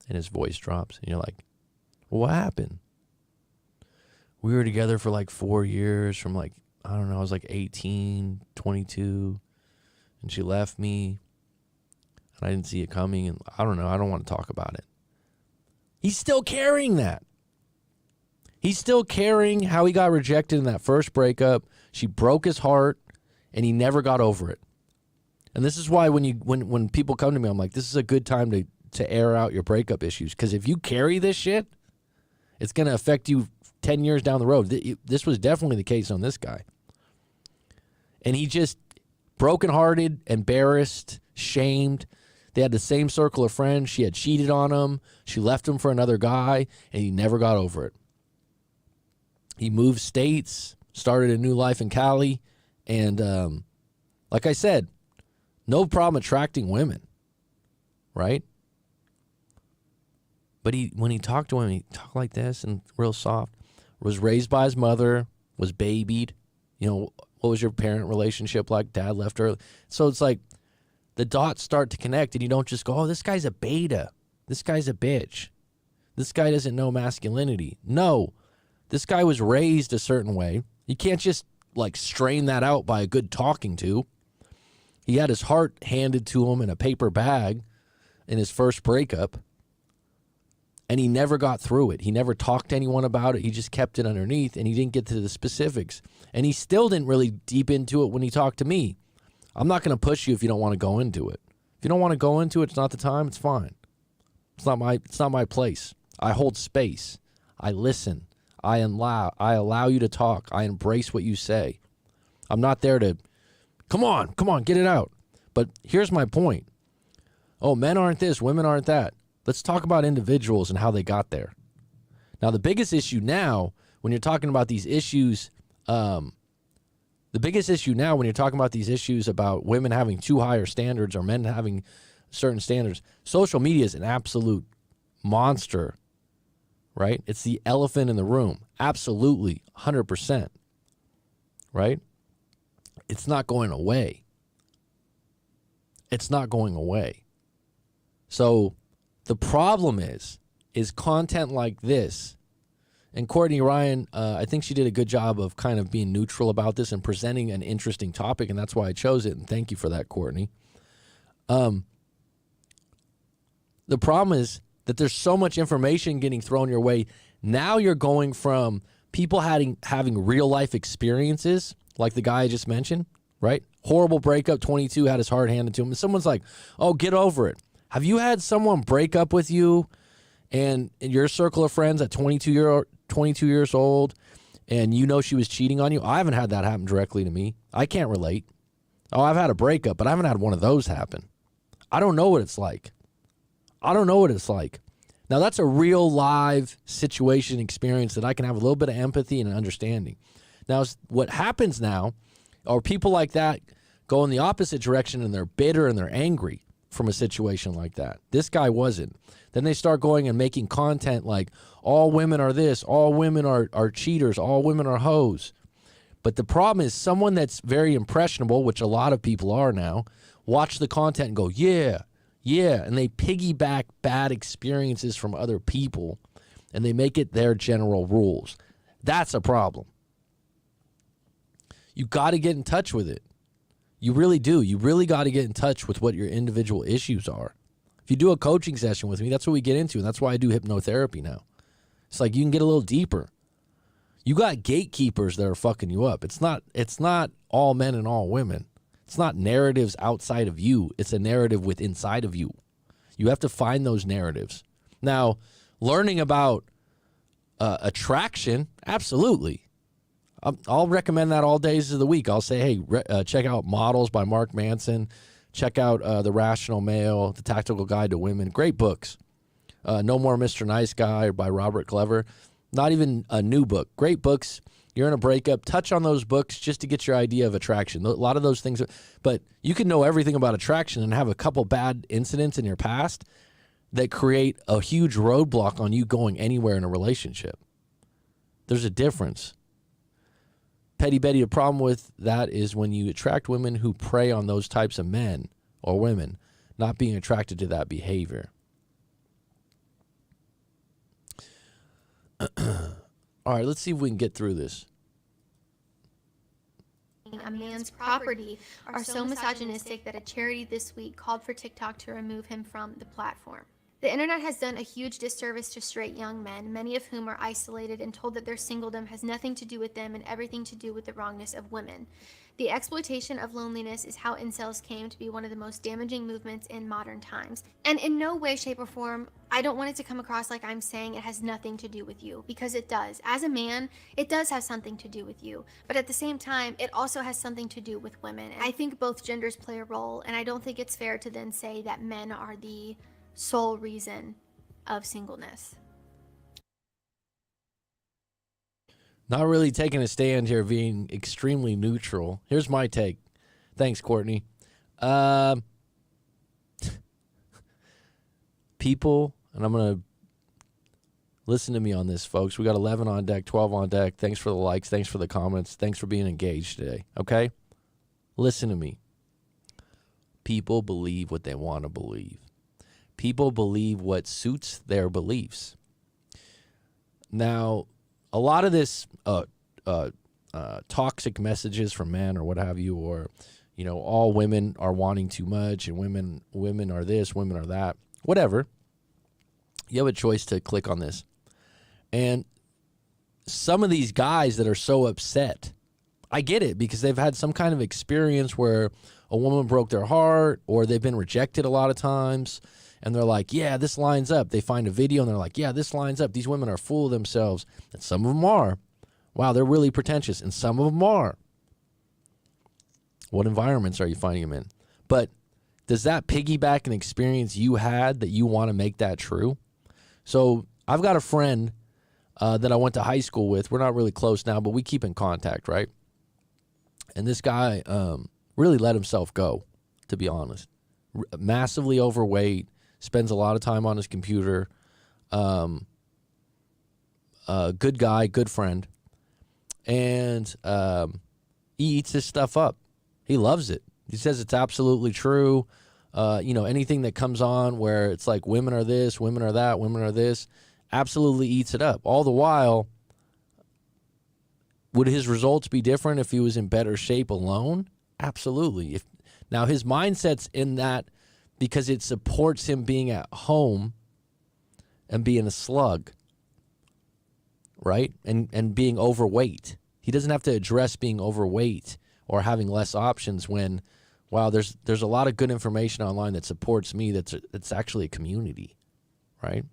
And his voice drops, and you're like, well, what happened? We were together for like 4 years from like, I don't know, I was like 18, 22, and she left me, and I didn't see it coming, and I don't know, I don't want to talk about it. He's still carrying that. He's still carrying how he got rejected in that first breakup. She broke his heart, and he never got over it. And this is why when people come to me, I'm like, this is a good time to air out your breakup issues, because if you carry this shit, it's going to affect you 10 years down the road. This was definitely the case on this guy. And he just brokenhearted, embarrassed, shamed. They had the same circle of friends. She had cheated on him. She left him for another guy, and he never got over it. He moved states, started a new life in Cali, and like I said, no problem attracting women, right? But when he talked to women, he talked like this and real soft. Was raised by his mother, was babied. What was your parent relationship like? Dad left early. So it's like the dots start to connect, and you don't just go, oh, this guy's a beta. This guy's a bitch. This guy doesn't know masculinity. No, this guy was raised a certain way. You can't just like strain that out by a good talking to. He had his heart handed to him in a paper bag in his first breakup, and he never got through it. He never talked to anyone about it. He just kept it underneath, and he didn't get to the specifics. And he still didn't really deep into it when he talked to me. I'm not going to push you if you don't want to go into it. If you don't want to go into it, it's not the time. It's fine. It's not my place. I hold space. I listen. I allow you to talk. I embrace what you say. I'm not there to, come on, get it out. But here's my point. Oh, men aren't this, women aren't that. Let's talk about individuals and how they got there. Now, the biggest issue now, when you're talking about these issues, about women having too higher standards or men having certain standards, social media is an absolute monster, right? It's the elephant in the room. Absolutely, 100%, right? It's not going away. It's not going away. So the problem is content like this, and Courtney Ryan, I think she did a good job of kind of being neutral about this and presenting an interesting topic, and that's why I chose it, and thank you for that, Courtney. The problem is that there's so much information getting thrown your way. Now you're going from people having real life experiences, like the guy I just mentioned, right? Horrible breakup, 22, had his heart handed to him. And someone's like, oh, get over it. Have you had someone break up with you and in your circle of friends at 22 years old, and you know she was cheating on you. I haven't had that happen directly to me. I can't relate. Oh, I've had a breakup, but I haven't had one of those happen. I don't know what it's like. I don't know what it's like. Now, that's a real live situation experience that I can have a little bit of empathy and understanding. Now, what happens now are people like that go in the opposite direction, and they're bitter and they're angry from a situation like that. This guy wasn't. Then they start going and making content like, all women are this, all women are cheaters, all women are hoes. But the problem is someone that's very impressionable, which a lot of people are now, watch the content and go, yeah, and they piggyback bad experiences from other people, and they make it their general rules. That's a problem. You got to get in touch with it. You really do. You really got to get in touch with what your individual issues are. If you do a coaching session with me, that's what we get into, and that's why I do hypnotherapy now. It's like you can get a little deeper. You got gatekeepers that are fucking you up. It's not all men and all women. It's not narratives outside of you. It's a narrative within inside of you. You have to find those narratives. Now, learning about attraction, absolutely. I'll recommend that all days of the week. I'll say, hey, check out Models by Mark Manson. Check out The Rational Male, The Tactical Guide to Women. Great books. No More Mr. Nice Guy by Robert Clever. Not even a new book. Great books. You're in a breakup. Touch on those books just to get your idea of attraction. A lot of those things. But you can know everything about attraction and have a couple bad incidents in your past that create a huge roadblock on you going anywhere in a relationship. There's a difference. Petty Betty, the problem with that is when you attract women who prey on those types of men or women, not being attracted to that behavior. All right, let's see if we can get through this. A man's property are so misogynistic that a charity this week called for TikTok to remove him from the platform. The internet has done a huge disservice to straight young men, many of whom are isolated and told that their singledom has nothing to do with them and everything to do with the wrongness of women. The exploitation of loneliness is how incels came to be one of the most damaging movements in modern times. And in no way, shape, or form, I don't want it to come across like I'm saying it has nothing to do with you, because it does. As a man, it does have something to do with you. But at the same time, it also has something to do with women. And I think both genders play a role, and I don't think it's fair to then say that men are the sole reason of singleness. Not really taking a stand here, being extremely neutral. Here's my take. Thanks, Courtney. People, and I'm going to listen to me on this, folks. We got 11 on deck, 12 on deck. Thanks for the likes. Thanks for the comments. Thanks for being engaged today, okay? Listen to me. People believe what they want to believe. People believe what suits their beliefs. Now, a lot of this toxic messages from men or what have you, or, you know, all women are wanting too much and women are this, women are that, whatever. You have a choice to click on this. And some of these guys that are so upset, I get it, because they've had some kind of experience where a woman broke their heart, or they've been rejected a lot of times. And they're like, yeah, this lines up. They find a video and they're like, yeah, this lines up. These women are full of themselves. And some of them are. Wow, they're really pretentious. And some of them are. What environments are you finding them in? But does that piggyback an experience you had that you want to make that true? So I've got a friend that I went to high school with. We're not really close now, but we keep in contact, right? And this guy really let himself go, to be honest. Massively overweight. Spends a lot of time on his computer. Good guy, good friend. And he eats his stuff up. He loves it. He says it's absolutely true. Anything that comes on where it's like women are this, women are that, women are this, absolutely eats it up. All the while, would his results be different if he was in better shape alone? Absolutely. Now, his mindset's in that because it supports him being at home and being a slug, right? And being overweight. He doesn't have to address being overweight or having less options when, wow, there's a lot of good information online that supports me that's actually a community, right?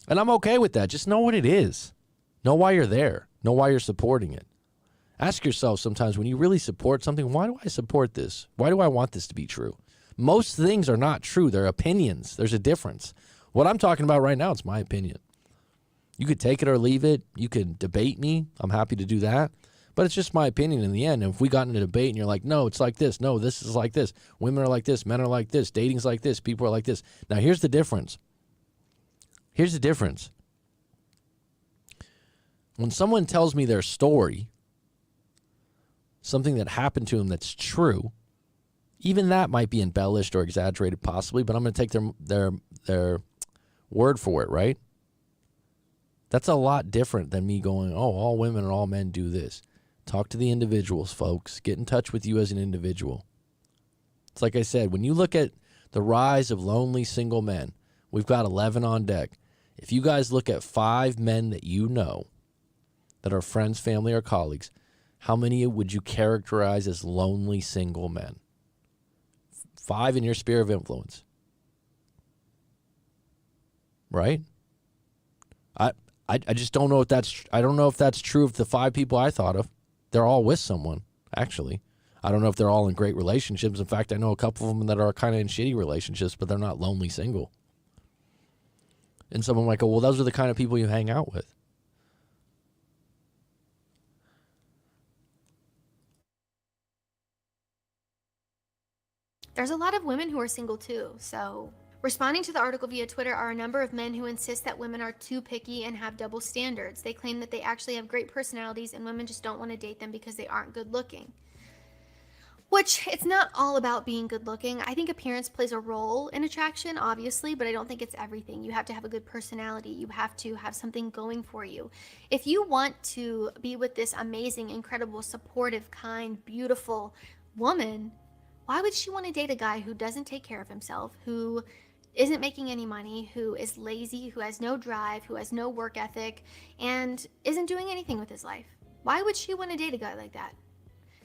And I'm okay with that. Just know what it is. Know why you're there. Know why you're supporting it. Ask yourself sometimes, when you really support something, why do I support this? Why do I want this to be true? Most things are not true. They're opinions. There's a difference. What I'm talking about right now, it's my opinion. You could take it or leave it. You can debate me. I'm happy to do that. But it's just my opinion in the end. And if we got in a debate and you're like, no, it's like this. No, this is like this. Women are like this. Men are like this. Dating's like this. People are like this. Now, here's the difference. Here's the difference. When someone tells me their story, something that happened to them that's true, even that might be embellished or exaggerated possibly, but I'm going to take their word for it, right? That's a lot different than me going, oh, all women and all men do this. Talk to the individuals, folks. Get in touch with you as an individual. It's like I said, when you look at the rise of lonely single men, we've got 11 on deck. If you guys look at 5 men that you know that are friends, family, or colleagues, how many would you characterize as lonely single men? 5 in your sphere of influence. Right? I just don't know if I don't know if that's true of the 5 people I thought of. They're all with someone, actually. I don't know if they're all in great relationships. In fact, I know a couple of them that are kind of in shitty relationships, but they're not lonely single. And someone might go, well, those are the kind of people you hang out with. There's a lot of women who are single too, so. Responding to the article via Twitter are a number of men who insist that women are too picky and have double standards. They claim that they actually have great personalities and women just don't want to date them because they aren't good looking. Which, it's not all about being good looking. I think appearance plays a role in attraction, obviously, but I don't think it's everything. You have to have a good personality. You have to have something going for you. If you want to be with this amazing, incredible, supportive, kind, beautiful woman, why would she want to date a guy who doesn't take care of himself, who isn't making any money, who is lazy, who has no drive, who has no work ethic, and isn't doing anything with his life? Why would she want to date a guy like that?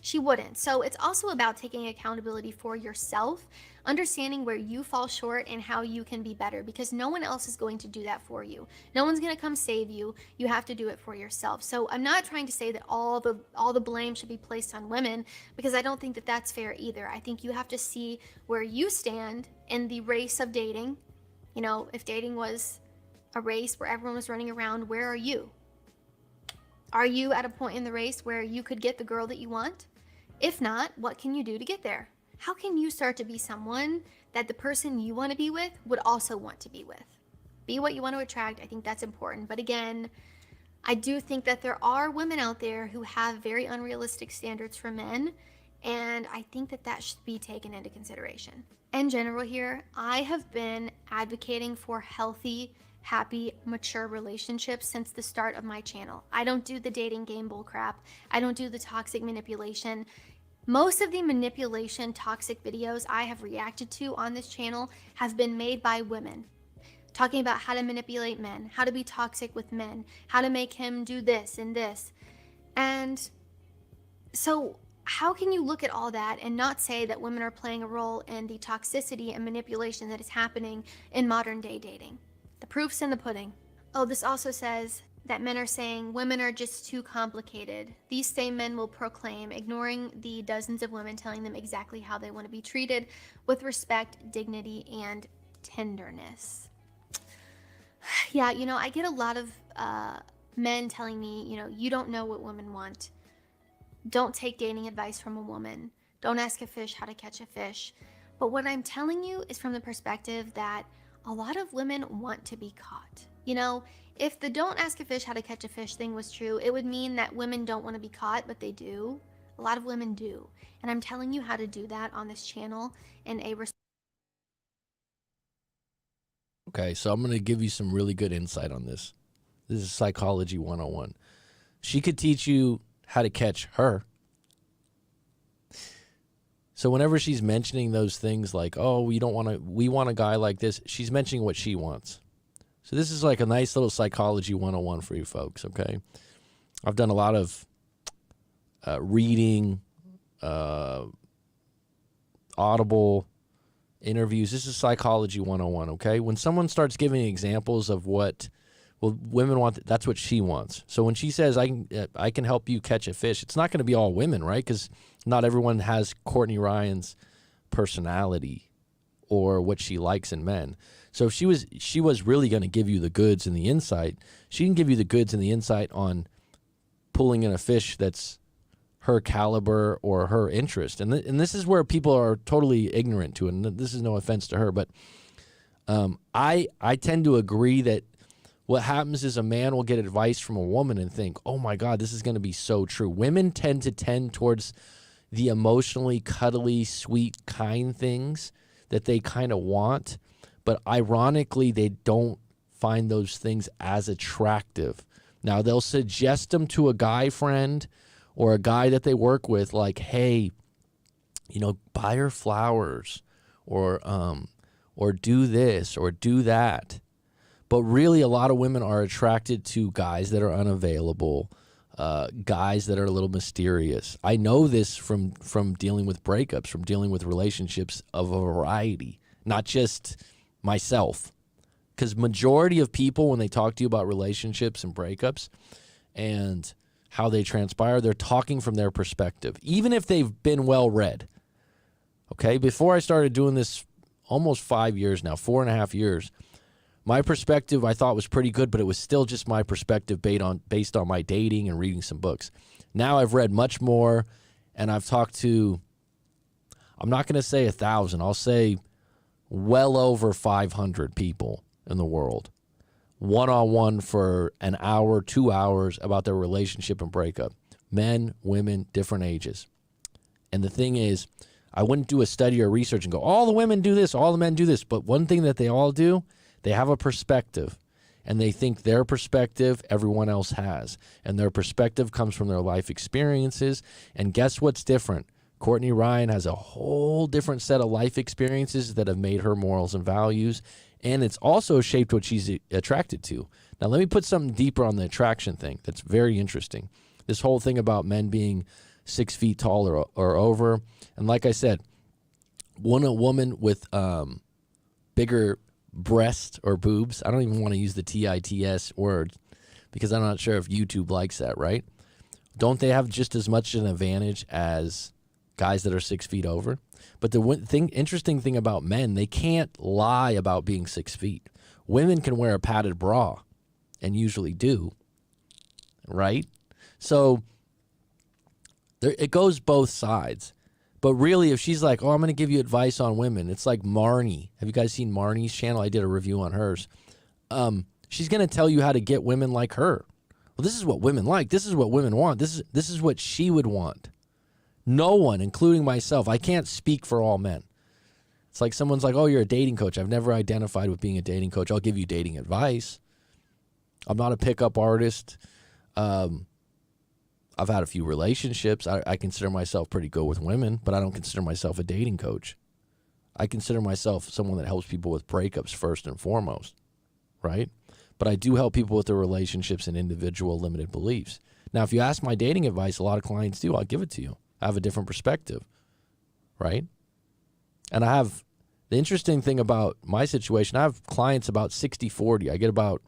She wouldn't. So it's also about taking accountability for yourself, understanding where you fall short and how you can be better, because no one else is going to do that for you. No one's going to come save you. You have to do it for yourself. So I'm not trying to say that all the blame should be placed on women, because I don't think that that's fair either. I think you have to see where you stand in the race of dating. You know, if dating was a race where everyone was running around, where are you? Are you at a point in the race where you could get the girl that you want? If not, what can you do to get there? How can you start to be someone that the person you want to be with would also want to be with? Be what you want to attract. I think that's important. But again, I do think that there are women out there who have very unrealistic standards for men, and I think that that should be taken into consideration. In general here, I have been advocating for healthy, happy, mature relationships since the start of my channel. I don't do the dating game bullcrap. I don't do the toxic manipulation. Most of the manipulation toxic videos I have reacted to on this channel have been made by women, talking about how to manipulate men, how to be toxic with men, how to make him do this and this. And so how can you look at all that and not say that women are playing a role in the toxicity and manipulation that is happening in modern day dating? The proof's in the pudding. Oh, this also says that men are saying women are just too complicated. These same men will proclaim, ignoring the dozens of women telling them exactly how they want to be treated with respect, dignity, and tenderness. Yeah, you know, I get a lot of men telling me, you know, you don't know what women want. Don't take dating advice from a woman. Don't ask a fish how to catch a fish. But what I'm telling you is from the perspective that a lot of women want to be caught. You know, if the don't ask a fish how to catch a fish thing was true, it would mean that women don't want to be caught, but they do. A lot of women do. And I'm telling you how to do that on this channel in a Okay, so I'm going to give you some really good insight on this. This is Psychology 101. She could teach you how to catch her. So whenever she's mentioning those things like, oh, we want a guy like this, she's mentioning what she wants. So this is like a nice little Psychology 101 for you folks, okay? I've done a lot of reading, Audible interviews. This is Psychology 101, okay? When someone starts giving examples of what Well, women want that's what she wants. So when she says I can help you catch a fish, it's not going to be all women, right? Because not everyone has Courtney Ryan's personality or what she likes in men. So if she was really going to give you the goods and the insight, she can give you the goods and the insight on pulling in a fish that's her caliber or her interest. And this is where people are totally ignorant to it. And this is no offense to her, but I tend to agree that what happens is a man will get advice from a woman and think, oh my God, this is going to be so true. Women tend to tend towards the emotionally cuddly, sweet, kind things that they kind of want. But ironically, they don't find those things as attractive. Now, they'll suggest them to a guy friend or a guy that they work with, like, hey, buy her flowers or do this or do that. But really, a lot of women are attracted to guys that are unavailable, guys that are a little mysterious. I know this from dealing with breakups, from dealing with relationships of a variety, not just myself. Because majority of people, when they talk to you about relationships and breakups and how they transpire, they're talking from their perspective, even if they've been well-read. Okay? Before I started doing this almost 5 years now, 4.5 years, my perspective I thought was pretty good, but it was still just my perspective based on my dating and reading some books. Now I've read much more, and I've talked to, I'm not going to say 1,000, I'll say well over 500 people in the world, one-on-one for an hour, 2 hours about their relationship and breakup. Men, women, different ages. And the thing is, I wouldn't do a study or research and go, all the women do this, all the men do this. But one thing that they all do, they have a perspective, and they think their perspective everyone else has. And their perspective comes from their life experiences. And guess what's different? Courtney Ryan has a whole different set of life experiences that have made her morals and values. And it's also shaped what she's attracted to. Now, let me put something deeper on the attraction thing that's very interesting. This whole thing about men being 6 feet tall or over. And like I said, a woman with bigger breast or boobs, I don't even want to use the TITS word because I'm not sure if YouTube likes that, right? Don't they have just as much an advantage as guys that are 6 feet over? But the interesting thing about men, they can't lie about being 6 feet. Women can wear a padded bra, and usually do, right? So it goes both sides. But really, if she's like, oh, I'm going to give you advice on women, it's like Marnie. Have you guys seen Marnie's channel? I did a review on hers. She's going to tell you how to get women like her. Well, this is what women like. This is what women want. This is what she would want. No one, including myself, I can't speak for all men. It's like someone's like, oh, you're a dating coach. I've never identified with being a dating coach. I'll give you dating advice. I'm not a pickup artist. I've had a few relationships. I consider myself pretty good with women, but I don't consider myself a dating coach. I consider myself someone that helps people with breakups first and foremost, right? But I do help people with their relationships and individual limited beliefs. Now, if you ask my dating advice, a lot of clients do. I'll give it to you. I have a different perspective, right? And I have, the interesting thing about my situation, I have clients about 60-40. I get about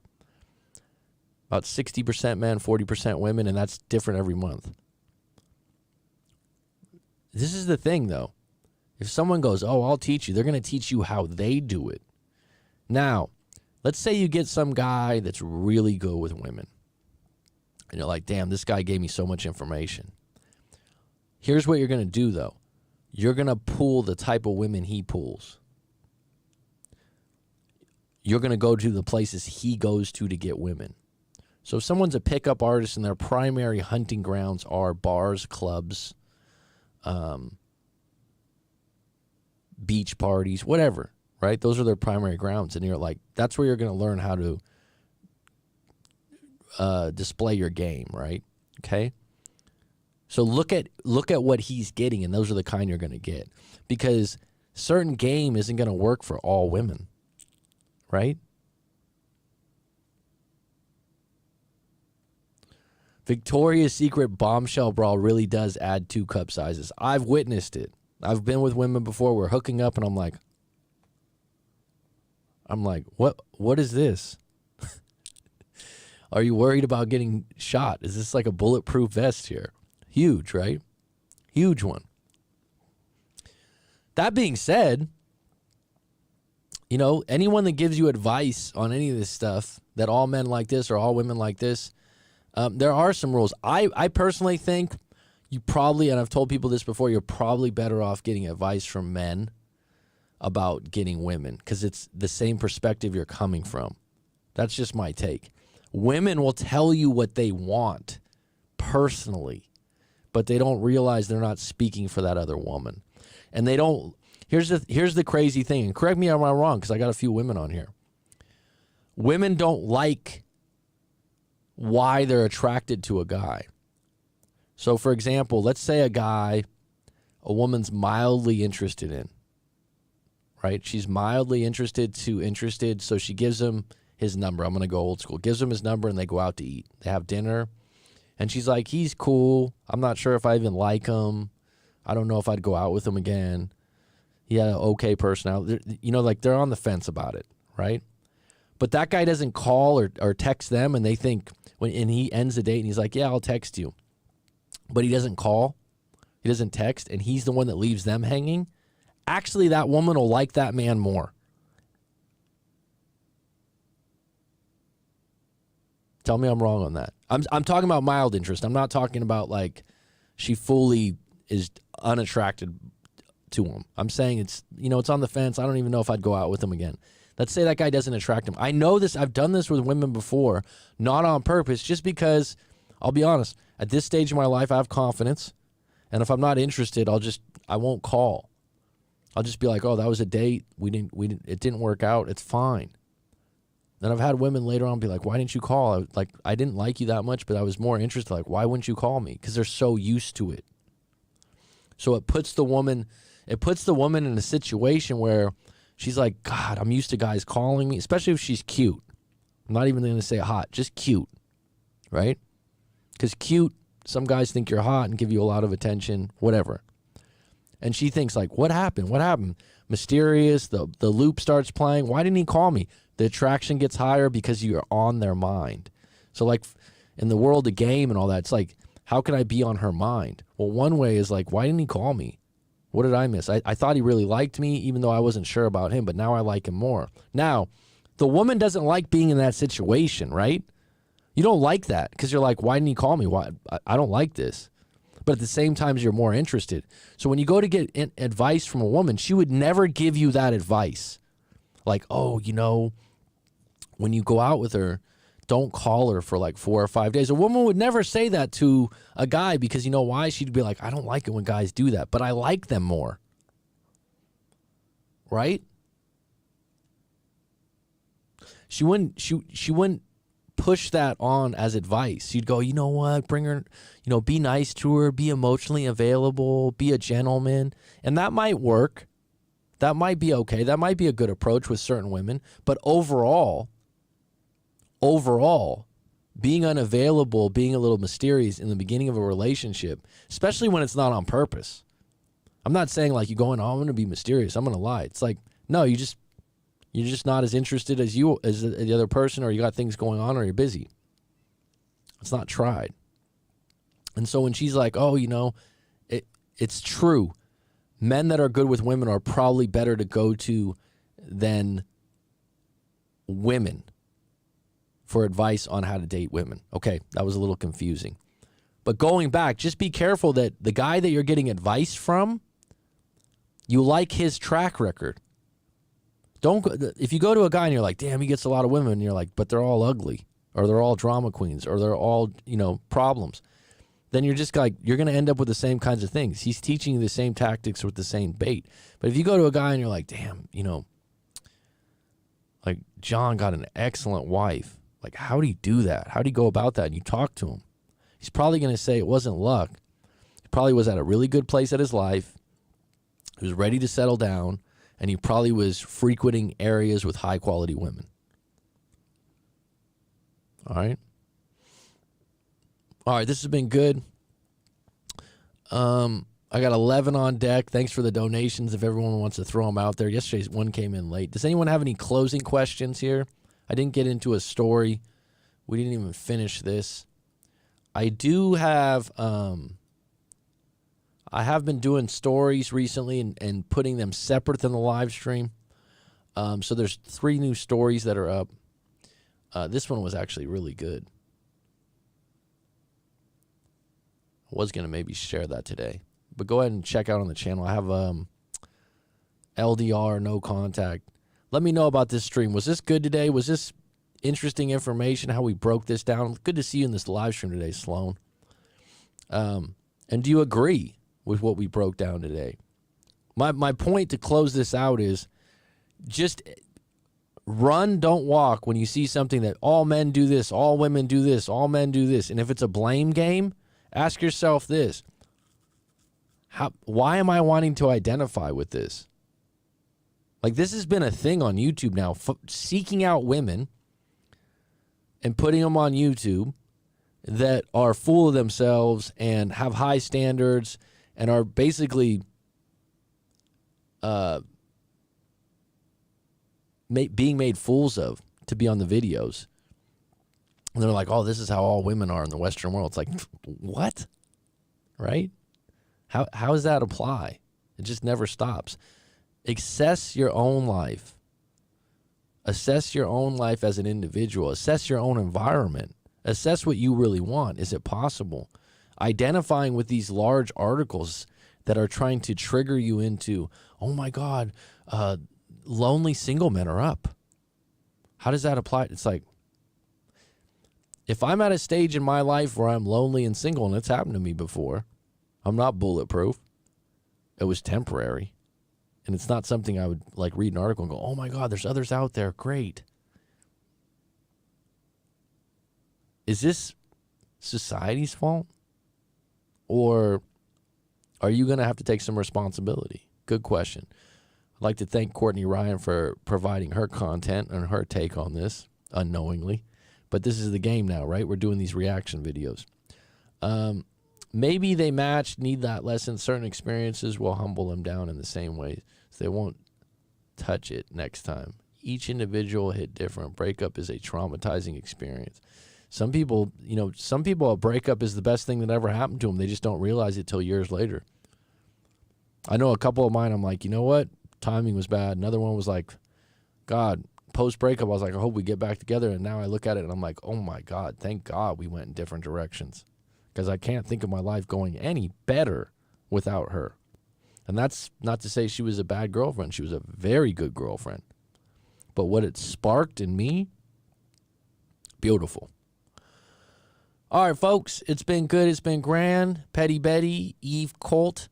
60% men, 40% women, and that's different every month. This is the thing, though. If someone goes, oh, I'll teach you, they're going to teach you how they do it. Now, let's say you get some guy that's really good with women. And you're like, damn, this guy gave me so much information. Here's what you're going to do, though. You're going to pull the type of women he pulls. You're going to go to the places he goes to get women. So if someone's a pickup artist and their primary hunting grounds are bars, clubs, beach parties, whatever, right? Those are their primary grounds. And you're like, that's where you're going to learn how to display your game, right? Okay? So look at what he's getting, and those are the kind you're going to get. Because certain game isn't going to work for all women, right? Victoria's Secret bombshell bra really does add 2 cup sizes. I've witnessed it. I've been with women before. We're hooking up, and I'm like, what is this? Are you worried about getting shot? Is this like a bulletproof vest here? Huge, right? Huge one. That being said, anyone that gives you advice on any of this stuff, that all men like this or all women like this, there are some rules. I personally think you probably, and I've told people this before, you're probably better off getting advice from men about getting women because it's the same perspective you're coming from. That's just my take. Women will tell you what they want personally, but they don't realize they're not speaking for that other woman. And they don't. Here's the crazy thing, and correct me if I'm wrong because I got a few women on here. Women don't like why they're attracted to a guy. So, for example, let's say a woman's mildly interested in, right? She's mildly interested, so she gives him his number. I'm going to go old school. Gives him his number, and they go out to eat. They have dinner, and she's like, he's cool. I'm not sure if I even like him. I don't know if I'd go out with him again. He had an okay personality. Like they're on the fence about it, right? But that guy doesn't call or text them, and they think, and he ends the date, and he's like, yeah, I'll text you. But he doesn't call. He doesn't text, and he's the one that leaves them hanging. Actually, that woman will like that man more. Tell me I'm wrong on that. I'm talking about mild interest. I'm not talking about like she fully is unattracted to him. I'm saying it's on the fence. I don't even know if I'd go out with him again. Let's say that guy doesn't attract him. I know this. I've done this with women before, not on purpose, just because, I'll be honest, at this stage of my life, I have confidence. And if I'm not interested, I won't call. I'll just be like, oh, that was a date. It didn't work out. It's fine. And I've had women later on be like, why didn't you call? I didn't like you that much, but I was more interested. Like, why wouldn't you call me? Because they're so used to it. So it puts the woman in a situation where she's like, God, I'm used to guys calling me, especially if she's cute. I'm not even going to say hot, just cute, right? Because cute, some guys think you're hot and give you a lot of attention, whatever. And she thinks like, what happened? What happened? Mysterious, the loop starts playing. Why didn't he call me? The attraction gets higher because you're on their mind. So like in the world of game and all that, it's like, how can I be on her mind? Well, one way is like, why didn't he call me? What did I miss? I thought he really liked me, even though I wasn't sure about him, but now I like him more. Now, the woman doesn't like being in that situation, right? You don't like that because you're like, why didn't he call me? Why? I don't like this. But at the same time, you're more interested. So when you go to get advice from a woman, she would never give you that advice. Like, oh, when you go out with her, don't call her for like 4 or 5 days. A woman would never say that to a guy because you know why? She'd be like, I don't like it when guys do that, but I like them more. Right? She wouldn't push that on as advice. She'd go, you know what? Bring her, be nice to her, be emotionally available, be a gentleman. And that might work. That might be okay. That might be a good approach with certain women. But overall, being unavailable, being a little mysterious in the beginning of a relationship, especially when it's not on purpose. I'm not saying like you going, oh, I'm going to be mysterious, I'm going to lie. It's like, no, you're just not as interested as the other person, or you got things going on, or you're busy. It's not tried. And so when she's like, oh, it's true. Men that are good with women are probably better to go to than women for advice on how to date women. Okay, that was a little confusing. But going back, just be careful that the guy that you're getting advice from, you like his track record. If you go to a guy and you're like, damn, he gets a lot of women, and you're like, but they're all ugly, or they're all drama queens, or they're all, problems, then you're just like, you're going to end up with the same kinds of things. He's teaching you the same tactics with the same bait. But if you go to a guy and you're like, damn, like John got an excellent wife. Like, how do you do that? How do you go about that? And you talk to him. He's probably going to say it wasn't luck. He probably was at a really good place at his life. He was ready to settle down. And he probably was frequenting areas with high-quality women. All right? All right, this has been good. I got 11 on deck. Thanks for the donations if everyone wants to throw them out there. Yesterday's one came in late. Does anyone have any closing questions here? I didn't get into a story We didn't even finish this. I do have I have been doing stories recently and putting them separate than the live stream. So there's 3 new stories that are up. This one was actually really good. I was going to maybe share that today. But go ahead and check out on the channel. I have LDR, no contact. Let me know about this stream. Was this good today? Was this interesting information, how we broke this down? Good to see you in this live stream today, Sloan. And do you agree with what we broke down today? My point to close this out is just run, don't walk when you see something that all men do this, all women do this, all men do this. And if it's a blame game, ask yourself this. Why am I wanting to identify with this? Like, this has been a thing on YouTube now, seeking out women and putting them on YouTube that are full of themselves and have high standards and are basically being made fools of to be on the videos. And they're like, oh, this is how all women are in the Western world. It's like, what? Right? How does that apply? It just never stops. Assess your own life. Assess your own life as an individual. Assess your own environment. Assess what you really want. Is it possible? Identifying with these large articles that are trying to trigger you into, oh my God, lonely single men are up. How does that apply? It's like, if I'm at a stage in my life where I'm lonely and single, and it's happened to me before, I'm not bulletproof. It was temporary. And it's not something I would like read an article and go, oh my God, there's others out there. Great. Is this society's fault? Or are you going to have to take some responsibility? Good question. I'd like to thank Courtney Ryan for providing her content and her take on this unknowingly. But this is the game now, right? We're doing these reaction videos. Maybe they match, need that lesson. Certain experiences will humble them down in the same way, so they won't touch it next time. Each individual hit different. Breakup is a traumatizing experience. Some people, a breakup is the best thing that ever happened to them. They just don't realize it till years later. I know a couple of mine, I'm like, you know what? Timing was bad. Another one was like, God, post-breakup, I was like, I hope we get back together. And now I look at it and I'm like, oh my God, thank God we went in different directions. Because I can't think of my life going any better without her. And that's not to say she was a bad girlfriend. She was a very good girlfriend. But what it sparked in me, beautiful. All right, folks, it's been good. It's been grand. Petty Betty, Eve Colt,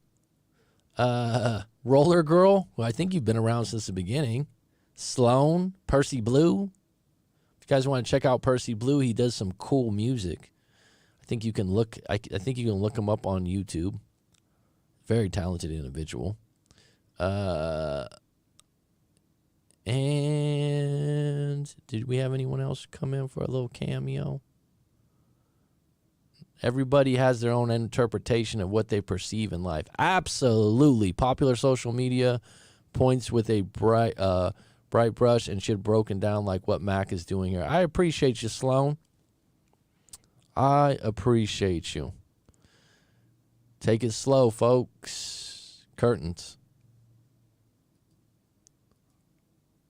Roller Girl, who I think you've been around since the beginning. Sloan, Percy Blue. If you guys want to check out Percy Blue, he does some cool music. I think you can look him up on YouTube. Very talented individual. And did we have anyone else come in for a little cameo? Everybody has their own interpretation of what they perceive in life. Absolutely. Popular social media points with a bright brush and shit broken down like what Mac is doing here. I appreciate you, Sloan. I appreciate you. Take it slow, folks. Curtains.